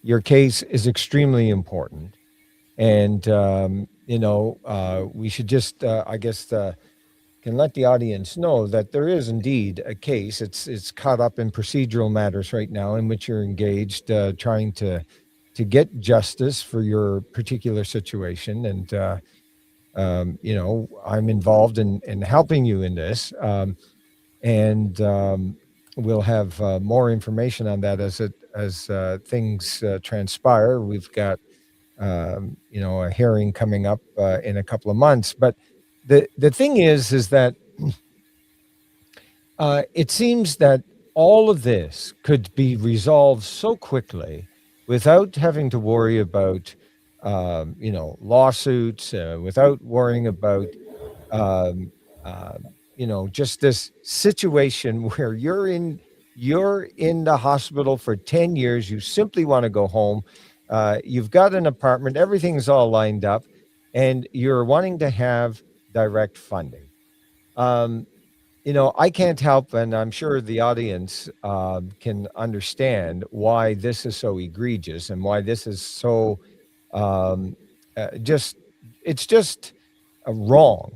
Your case is extremely important, and we should just, I guess, can let the audience know that there is indeed a case. It's caught up in procedural matters right now, in which you're engaged, trying to get justice for your particular situation, and I'm involved in helping you in this. And we'll have more information on that as things transpire. We've got a hearing coming up in a couple of months. But the thing is that it seems that all of this could be resolved so quickly without having to worry about lawsuits, without worrying about um, just this situation where you're in the hospital for 10 years. You simply want to go home. You've got an apartment, everything's all lined up, and you're wanting to have direct funding. um, I can't help, and I'm sure the audience can understand why this is so egregious and why this is so um, just it's just wrong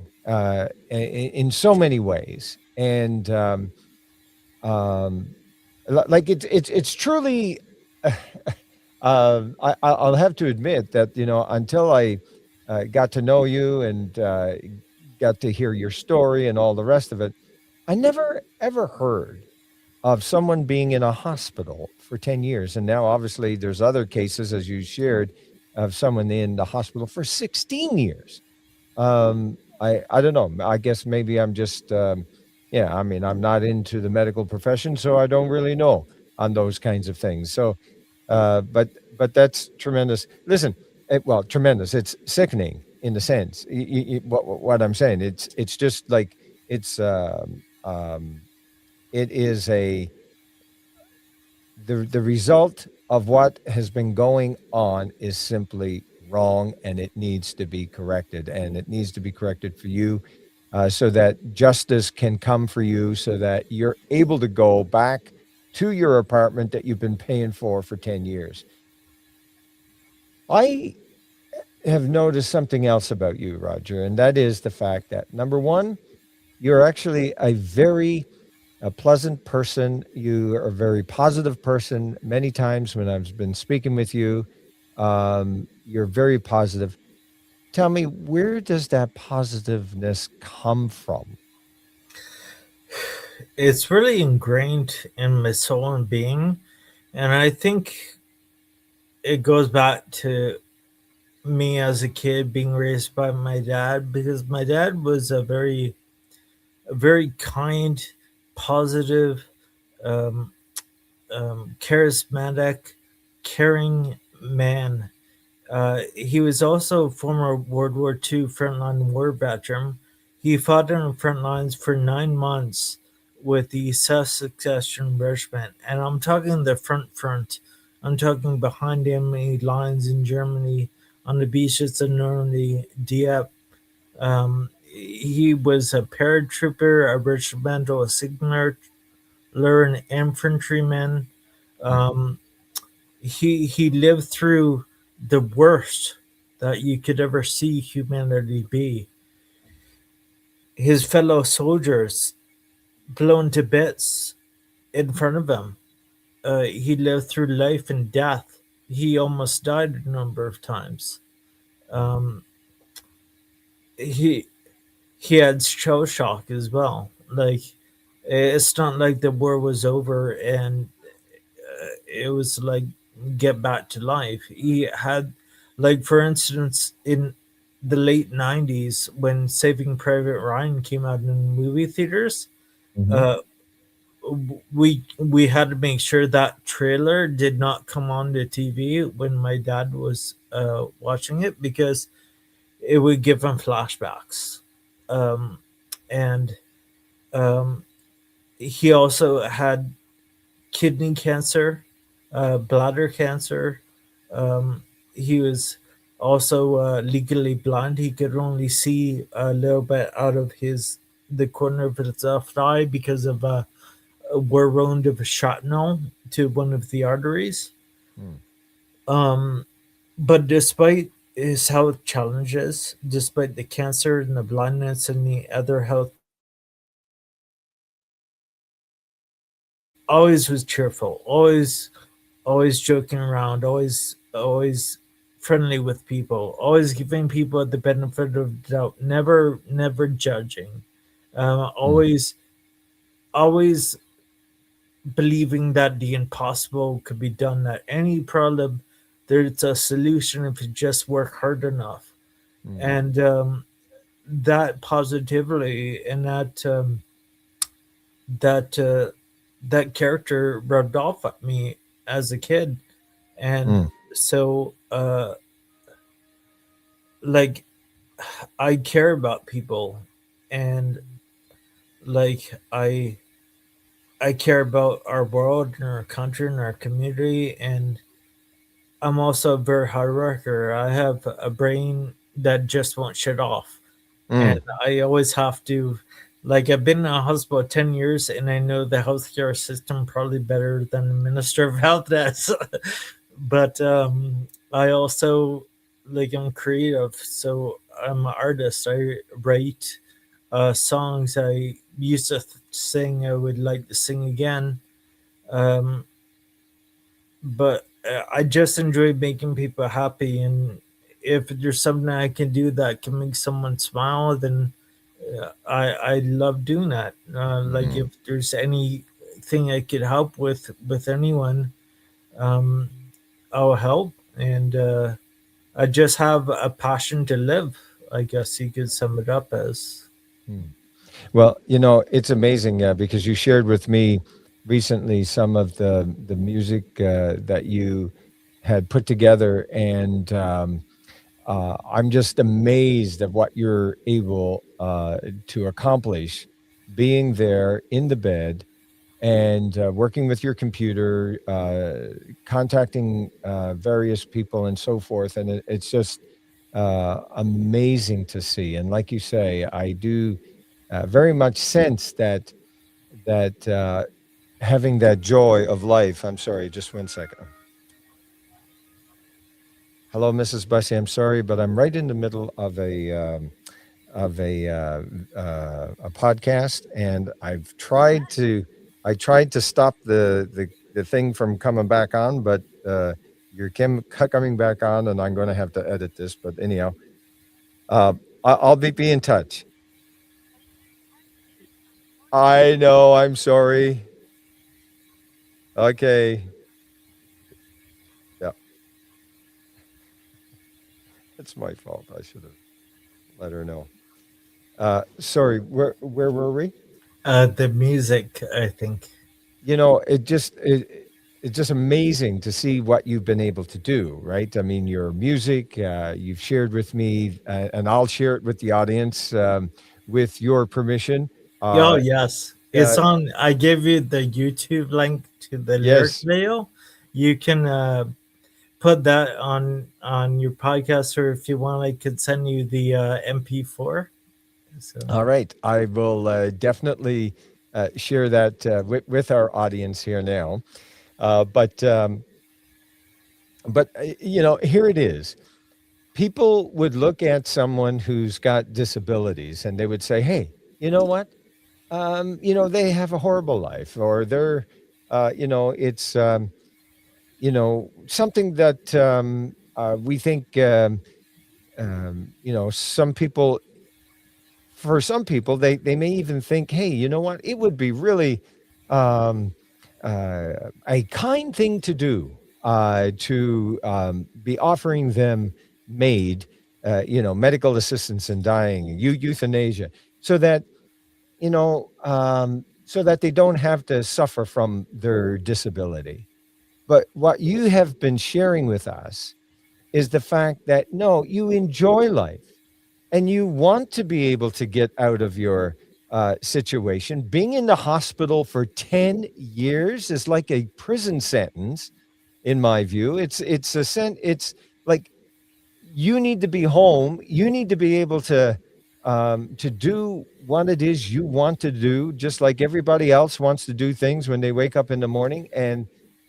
in so many ways. and um, like it's truly. I'll have to admit that until I got to know you and got to hear your story and all the rest of it, I never ever heard of someone being in a hospital for 10 years. And now, obviously, there's other cases, as you shared, of someone in the hospital for 16 years. I don't know. I guess maybe I'm just, yeah, I mean, I'm not into the medical profession, so I don't really know on those kinds of things. So, but that's tremendous. Listen, well, tremendous. It's sickening in the sense. What I'm saying, it's just like it's it is a the result of what has been going on is simply wrong, and it needs to be corrected, and it needs to be corrected for you, so that justice can come for you, so that you're able to go back to your apartment that you've been paying for 10 years. I have noticed something else about you, Roger, and that is the fact that, number one, you're actually a pleasant person. You are a very positive person. Many times when I've been speaking with you, you're very positive. Tell me, where does that positiveness come from? It's really ingrained in my soul and being, and I think it goes back to me as a kid being raised by my dad, because my dad was a very kind, positive, um, charismatic, caring man. He was also a former World War II frontline war veteran. He fought on the front lines for 9 months with the South Succession Regiment, and I'm talking the front. I'm talking behind enemy lines in Germany, on the beaches of Normandy, Dieppe. He was a paratrooper, a regimental signaler, an infantryman. Mm, Um, he lived through the worst that you could ever see humanity be. His fellow soldiers blown to bits in front of him. He lived through life and death. He almost died a number of times. Um, he he had shell shock as well. Like, it's not like the war was over and it was like get back to life. He had, like, for instance, in the late '90s when Saving Private Ryan came out in movie theaters, mhm, uh, we had to make sure that trailer did not come on the TV when my dad was watching it, because it would give him flashbacks. Um, and um, he also had kidney cancer, bladder cancer. Um, he was also legally blind. He could only see a little bit out of his the corner of his left eye because of a wear wound of shrapnel to one of the arteries. mm, Um, but despite his health challenges, despite the cancer and the blindness and the other health, always was cheerful, always joking around, always friendly with people, always giving people the benefit of the doubt, never judging, mm, always believing that the impossible could be done. That any problem, there's a solution if you just work hard enough. mm, And that positivity and that that character rubbed off at me as a kid. And mm, so like, I care about people, and like I care about our world and our country and our community. And I'm also a very hard worker. I have a brain that just won't shut off, and mm, I always have to. Like, I've been in a hospital 10 years, and I know the healthcare system probably better than the minister of health does. But I also, like, I'm creative, so I'm an artist. I write songs, I used to sing, I would like to sing again. Um, but I just enjoy making people happy, and if there's something I can do that can make someone smile, then I love doing that. Like Hmm. if there's anything I could help with anyone, um, I'll help, and I just have a passion to live. I guess you could sum it up as. Hmm. Well, it's amazing because you shared with me recently some of the music that you had put together, and I'm just amazed at what you're able to accomplish being there in the bed and working with your computer, contacting various people and so forth. And it's just amazing to see. And like you say, I do very much sense that having that joy of life. I'm sorry, just 1 second. Hello, Mrs. Bussey. I'm sorry, but I'm right in the middle of a podcast, and I tried to stop the thing from coming back on, but you're coming back on, and I'm going to have to edit this. But anyhow, uh, I'll be in touch. I know. I'm sorry. Okay. Yeah, it's my fault. I should have let her know. Sorry. Where were we? The music, I think. It's just amazing to see what you've been able to do, right? I mean, your music, you've shared with me, and I'll share it with the audience with your permission. Oh Uh, yes, it's uh, on. I gave you the YouTube link to the lyric yes. video. You can put that on your podcast, or if you want, I could send you the MP4. So All right. I will definitely share that with our audience here now. But here it is. People would look at someone who's got disabilities and they would say, hey, you know what? They have a horrible life, or it's, something that we think, some people, for some people, they may even think, hey, you know what? It would be really um, a kind thing to do to be offering them MAID, medical assistance in dying, euthanasia, so that so that they don't have to suffer from their disability. But what you have been sharing with us is the fact that no, you enjoy life and you want to be able to get out of your situation. Being in the hospital for 10 years is like a prison sentence, in my view. It's like you need to be home. You need to be able to do what it is you want to do, just like everybody else wants to do things when they wake up in the morning. And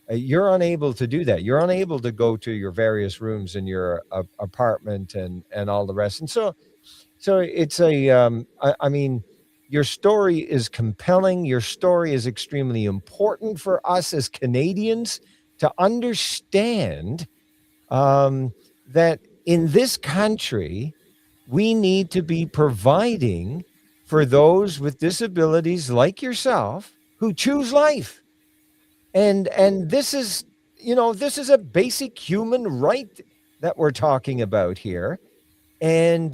you're unable to do that. You're unable to go to your various rooms in your apartment and all the rest. And so it's I mean, your story is compelling. Your story is extremely important for us as Canadians to understand um, that in this country, we need to be providing for those with disabilities like yourself who choose life. And this is a basic human right that we're talking about here. And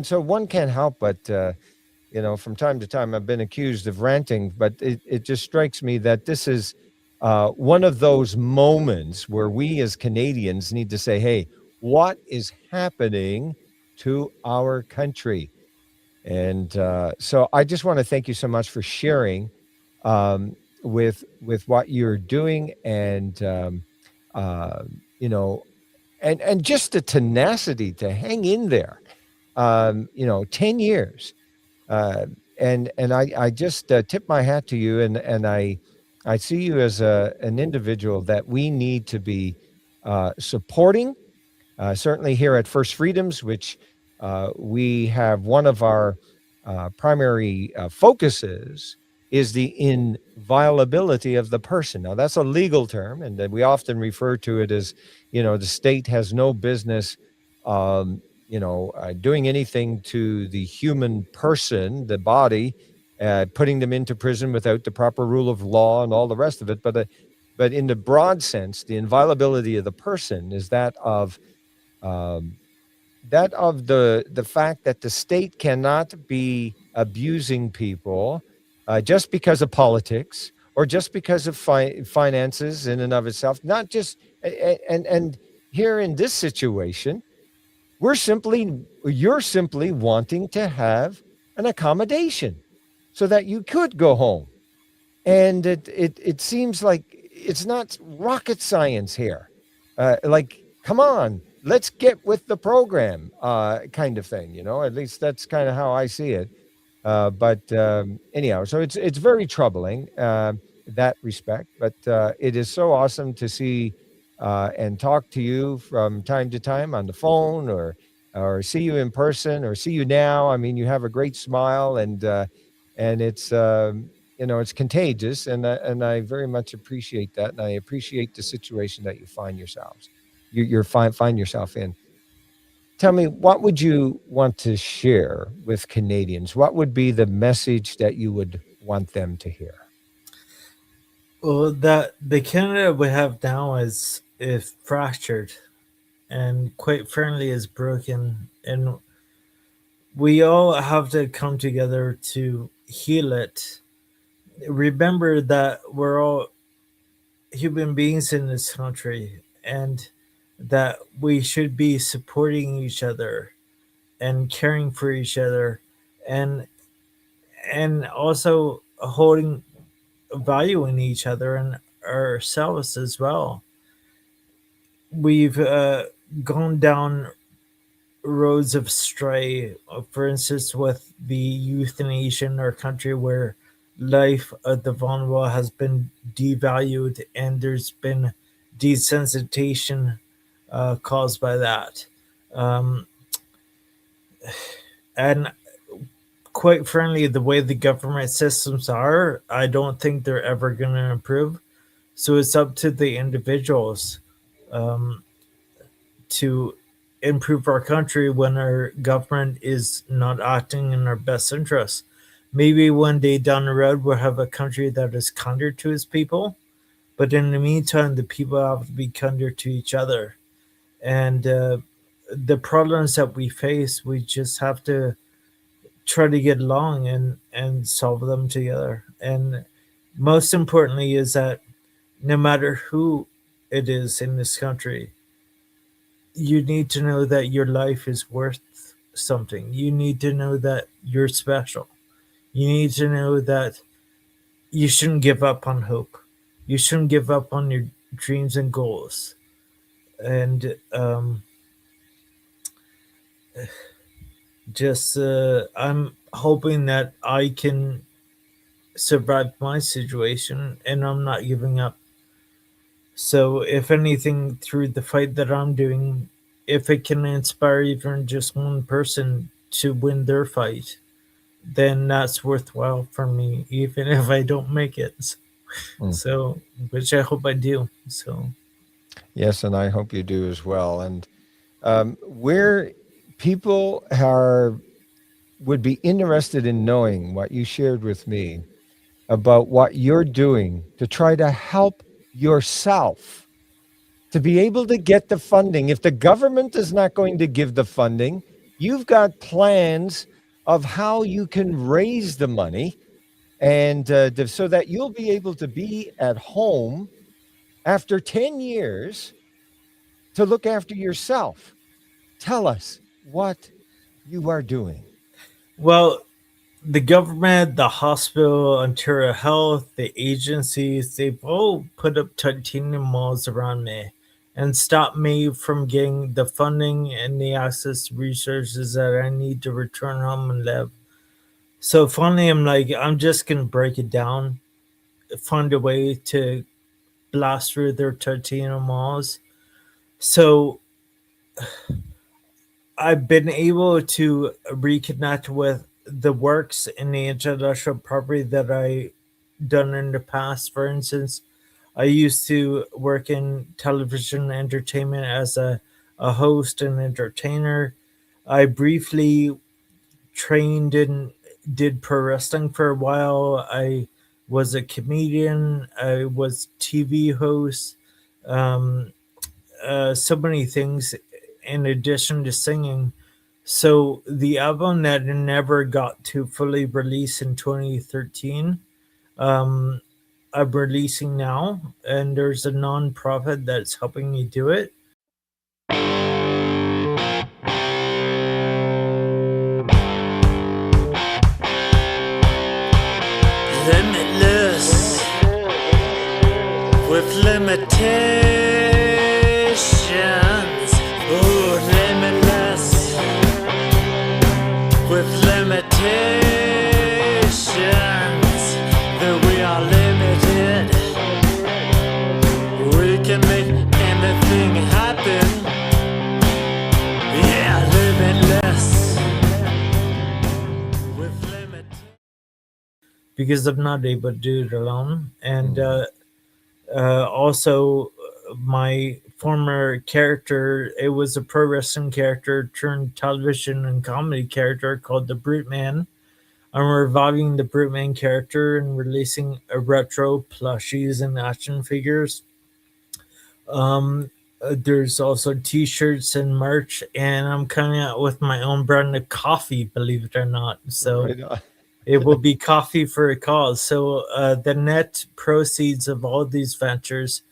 so one can't help but from time to time I've been accused of ranting, but it just strikes me that this is one of those moments where we as Canadians need to say, hey, what is happening to our country? And so I just want to thank you so much for sharing with what you're doing, and uh, you know and just the tenacity to hang in there, 10 years. Uh, and I just tip my hat to you, and I see you as an individual that we need to be supporting. Certainly here at First Freedoms, which we have one of our primary focuses is the inviolability of the person. Now, that's a legal term, and we often refer to it as, the state has no business, doing anything to the human person, the body, putting them into prison without the proper rule of law and all the rest of it. But in the broad sense, the inviolability of the person is um, that of the fact that the state cannot be abusing people just because of politics or just because of finances in and of itself. Not just and here in this situation, you're simply wanting to have an accommodation so that you could go home, and it seems like it's not rocket science here. Like, come on, let's get with the program, kind of thing. At least that's kind of how I see it. But anyhow, so it's very troubling, that respect. But it is so awesome to see and talk to you from time to time on the phone, or see you in person, or see you now. I mean, you have a great smile, and it's contagious, and I very much appreciate that, and I appreciate the situation that you find yourselves find yourself in. Tell me, what would you want to share with Canadians? What would be the message that you would want them to hear? Well, that the Canada we have now is fractured and quite frankly is broken, and we all have to come together to heal it. Remember that we're all human beings in this country, and that we should be supporting each other and caring for each other, and also holding value in each other and ourselves as well. We've gone down roads of stray, for instance, with the euthanasia in our country, where life of the vulnerable has been devalued and there's been desensitization caused by that. Um, and quite frankly, the way the government systems are, I don't think they're ever going to improve. So it's up to the individuals um, to improve our country when our government is not acting in our best interests. Maybe one day down the road, we'll have a country that is kinder to its people. But in the meantime, the people have to be kinder to each other. And the problems that we face, we just have to try to get along and solve them together. And most importantly is that no matter who it is in this country, you need to know that your life is worth something. You need to know that you're special. You need to know that you shouldn't give up on hope. You shouldn't give up on your dreams and goals. And just I'm hoping that I can survive my situation and I'm not giving up. So, if anything, through the fight that I'm doing, if it can inspire even just one person to win their fight, then that's worthwhile for me, even if I don't make it. Mm. So, which I hope I do. So, Yes, and I hope you do as well. And where people would be interested in knowing what you shared with me about what you're doing to try to help yourself to be able to get the funding. If the government is not going to give the funding, you've got plans of how you can raise the money, and so that you'll be able to be at home after 10 years to look after yourself. Tell us what you are doing. well, the government, the hospital, Ontario Health, the agencies, they've all put up titanium walls around me and stopped me from getting the funding and the access to resources that I need to return home and live. So finally, I'm like, I'm just going to break it down, find a way to blast through their titanium walls. So I've been able to reconnect with the works in the intellectual property that I done in the past. For instance, I used to work in television entertainment as a host and entertainer. I briefly trained and did pro wrestling for a while. I was a comedian. I was TV host. Um, so many things in addition to singing. So the album that never got to fully release in 2013, um, I'm releasing now, and there's a non-profit that's helping me do it. Limitless with limitations. Oh, limitless with limitations. That we are limited. We can make anything happen. Yeah, limitless with limitations. Because I'm not able to do it alone. And also, my former character, it was a pro wrestling character turned television and comedy character called the Brute Man. I'm reviving the Brute Man character and releasing a retro plushies and action figures. There's also t-shirts and merch, and I'm coming out with my own brand of coffee, believe it or not. So Right on. it will be coffee for a cause. So the net proceeds of all these ventures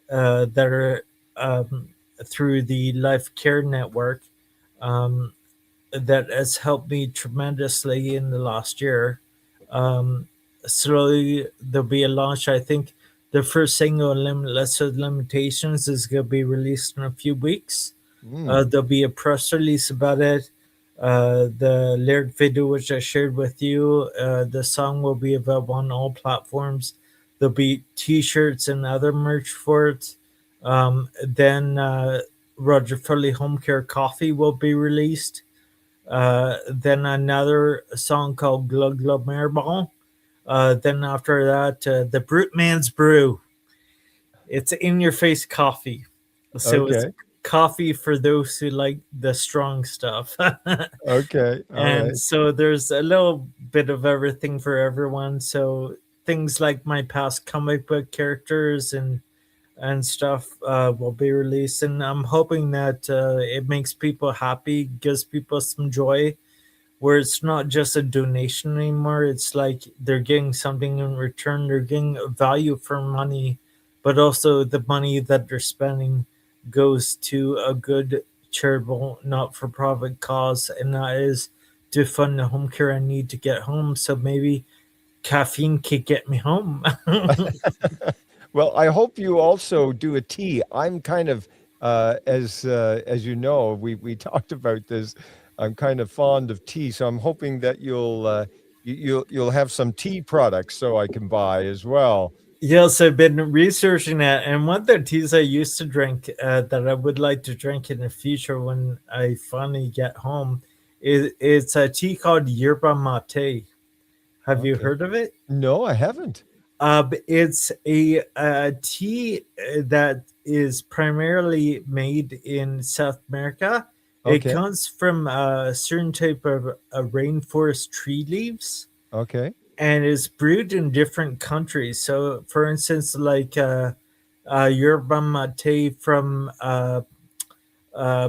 that are um, through the Life Care Network um, that has helped me tremendously in the last year. Um, Slowly, there'll be a launch. I think the first single, Limitless with Limitations, is going to be released in a few weeks. Mm. There'll be a press release about it. The lyric video, which I shared with you, the song will be available on all platforms. There'll be T-shirts and other merch for it. Then Roger Foley Home Care Coffee will be released. Then another song called Glug Glug Mariball. Then after that, the Brute Man's Brew. It's in your face coffee. So it's Okay. coffee for those who like the strong stuff. Okay. All And right. so there's a little bit of everything for everyone. So things like my past comic book characters and stuff will be released, and I'm hoping that it makes people happy, gives people some joy, where it's not just a donation anymore. It's like they're getting something in return. They're getting a value for money, but also the money that they're spending goes to a good charitable, not for profit cause, and that is to fund the home care I need to get home. So maybe caffeine could get me home. Well, I hope you also do a tea. I'm kind of, as you know, we talked about this. I'm kind of fond of tea, so I'm hoping that you'll have some tea products so I can buy as well. Yes, I've been researching that, and one of the teas I used to drink that I would like to drink in the future when I finally get home is it's a tea called yerba mate. Have you Okay. heard of it? No, I haven't. It's a tea that is primarily made in South America. It Okay. comes from a certain type of rainforest tree leaves Okay. and is brewed in different countries. So, for instance, like yerba mate from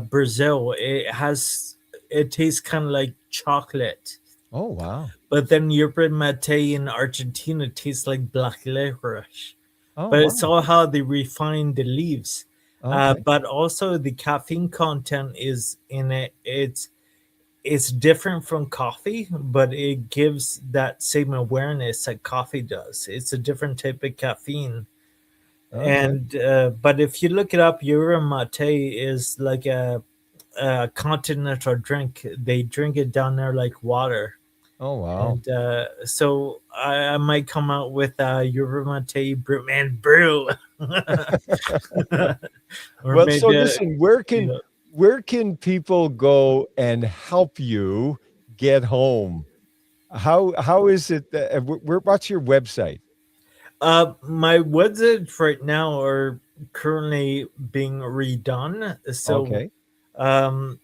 Brazil, it tastes kind of like chocolate. Oh, wow. But then yerba mate in Argentina tastes like black licorice. Oh, But it's wow. all how they refine the leaves. Okay. But also the caffeine content is in it. It's different from coffee, but it gives that same awareness that coffee does. It's a different type of caffeine. Okay. And but if you look it up, yerba mate is like a continental drink. They drink it down there like water. Oh, wow. And so I might come out with yerba mate brute man brew, or Well, so maybe listen, you where can people go and help you get home? How is it? What's your website? My websites right now are currently being redone. So, Okay. um,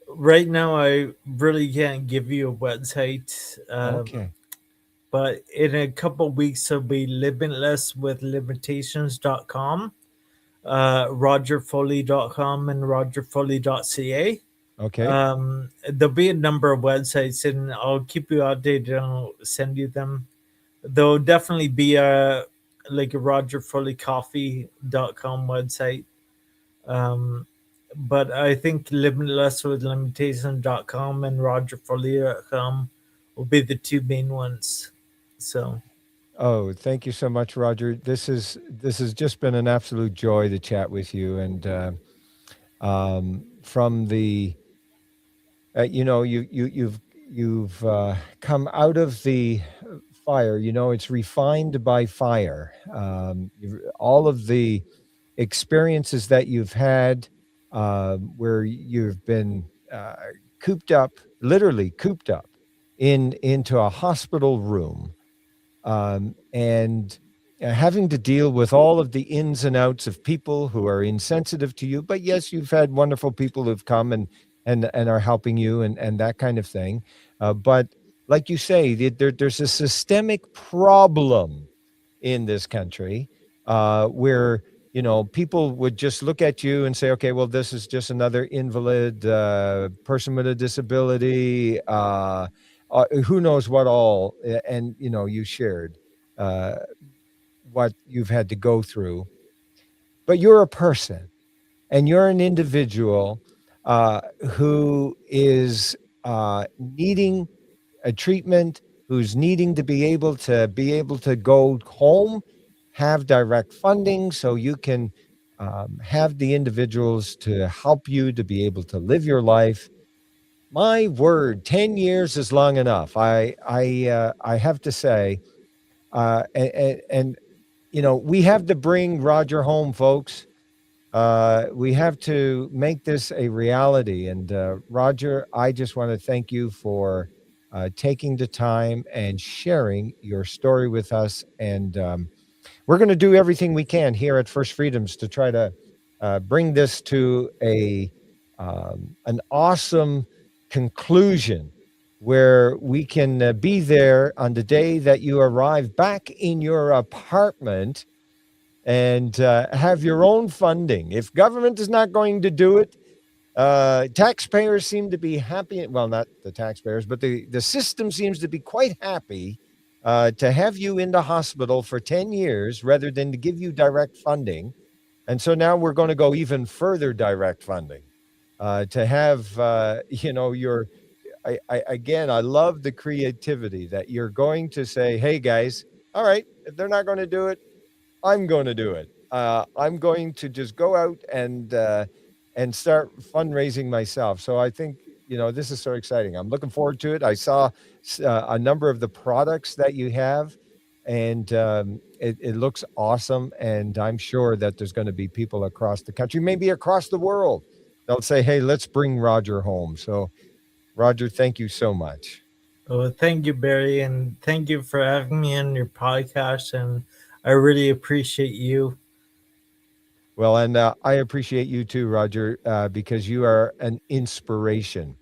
right now I really can't give you a website. Okay. But in a couple weeks, it'll be limitlesswithlimitations.com, rogerfoley.com, and rogerfoley.ca. Okay. There'll be a number of websites, and I'll keep you updated. I'll send you them. There'll definitely be a like a rogerfoleycoffee.com website. Um, but I think limitlesswithlimitations.com and rogerfoley.com will be the two main ones. So, Oh, thank you so much, Roger. This has just been an absolute joy to chat with you. And from the you've come out of the fire. It's refined by fire. All of the experiences that you've had, where you've been cooped up, literally cooped up into a hospital room, and having to deal with all of the ins and outs of people who are insensitive to you. But yes, you've had wonderful people who've come and are helping you and that kind of thing. But like you say, there's a systemic problem in this country, where people would just look at you and say, okay, well, this is just another invalid, person with a disability, who knows what all. And you shared uh, what you've had to go through, but you're a person and you're an individual, who is needing a treatment, who's needing to be able to go home, have direct funding so you can have the individuals to help you to be able to live your life. My word, 10 years is long enough. I have to say, and we have to bring Roger home, folks. We have to make this a reality. And Roger, I just want to thank you for taking the time and sharing your story with us. And we're going to do everything we can here at First Freedoms to try to bring this to an awesome conclusion where we can be there on the day that you arrive back in your apartment and have your own funding. If government is not going to do it, taxpayers seem to be happy. Well, not the taxpayers, but the system seems to be quite happy to have you in the hospital for 10 years rather than to give you direct funding. And so now we're going to go even further direct funding to have, your. Again, I love the creativity that you're going to say, hey, guys, all right, if they're not going to do it, I'm going to do it. I'm going to just go out and start fundraising myself. So I think this is so exciting. I'm looking forward to it. I saw a number of the products that you have, and it looks awesome. And I'm sure that there's going to be people across the country, maybe across the world. They'll say, "Hey, let's bring Roger home." So, Roger, thank you so much. well, thank you, Barry, and thank you for having me on your podcast. And I really appreciate you. Well, and I appreciate you too, Roger, because you are an inspiration.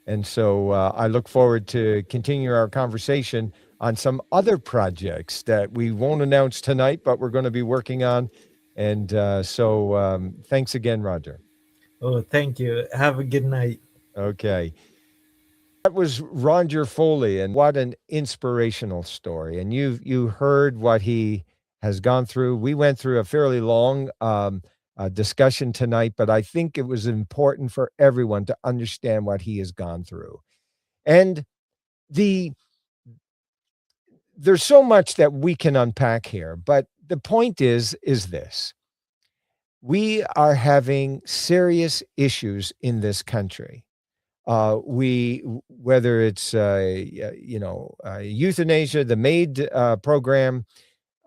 And so I look forward to continuing our conversation on some other projects that we won't announce tonight, but we're going to be working on. And thanks again, Roger. Oh, thank you. Have a good night. Okay. That was Roger Foley, and what an inspirational story. And you heard what he has gone through. We went through a fairly long discussion tonight, but I think it was important for everyone to understand what he has gone through. And the there's so much that we can unpack here, but the point is this: we are having serious issues in this country. We Whether it's euthanasia, the MAID program,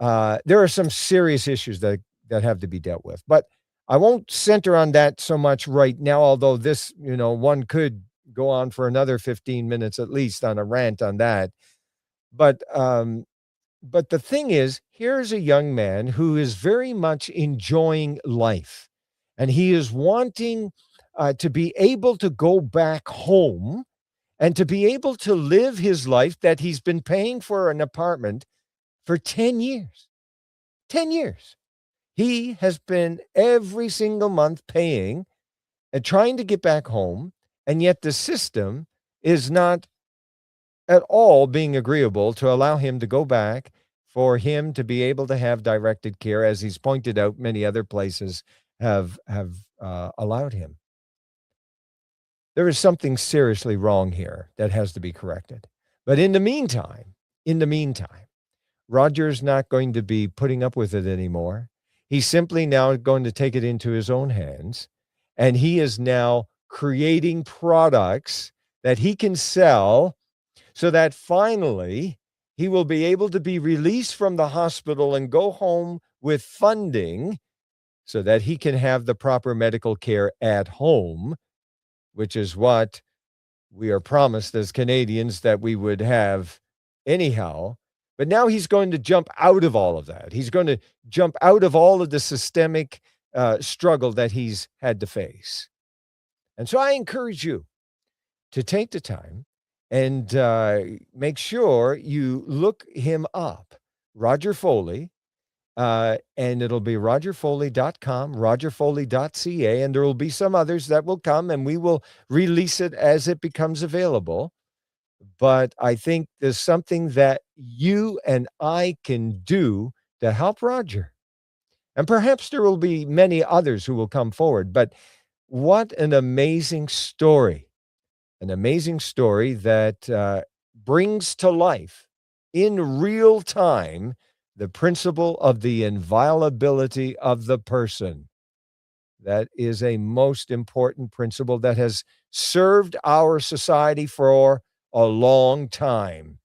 there are some serious issues that have to be dealt with. But I won't center on that so much right now, although this one could go on for another 15 minutes at least on a rant on that. But but the thing is, here's a young man who is very much enjoying life, and he is wanting to be able to go back home and to be able to live his life that he's been paying for an apartment for 10 years. 10 years. He has been every single month paying and trying to get back home, and yet the system is not at all being agreeable to allow him to go back, for him to be able to have directed care, as he's pointed out many other places have allowed him. There is something seriously wrong here that has to be corrected. But in the meantime, Roger's not going to be putting up with it anymore. He's simply now going to take it into his own hands, and he is now creating products that he can sell so that finally he will be able to be released from the hospital and go home with funding so that he can have the proper medical care at home, which is what we are promised as Canadians that we would have anyhow. But now he's going to jump out of all of that. He's going to jump out of all of the systemic struggle that he's had to face. And so I encourage you to take the time and make sure you look him up, Roger Foley, and it'll be rogerfoley.com, rogerfoley.ca, and there will be some others that will come, and we will release it as it becomes available. But I think there's something that you and I can do to help Roger. And perhaps there will be many others who will come forward. But what an amazing story. An amazing story that brings to life in real time the principle of the inviolability of the person. That is a most important principle that has served our society for a long time.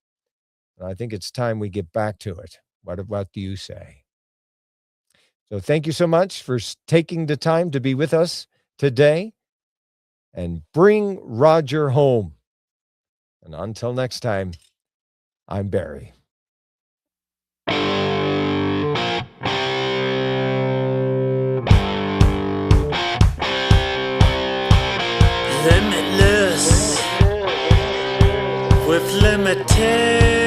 And I think it's time we get back to it. What do you say? So thank you so much for taking the time to be with us today, and bring Roger home. And until next time, I'm Barry. Limitless with limitation.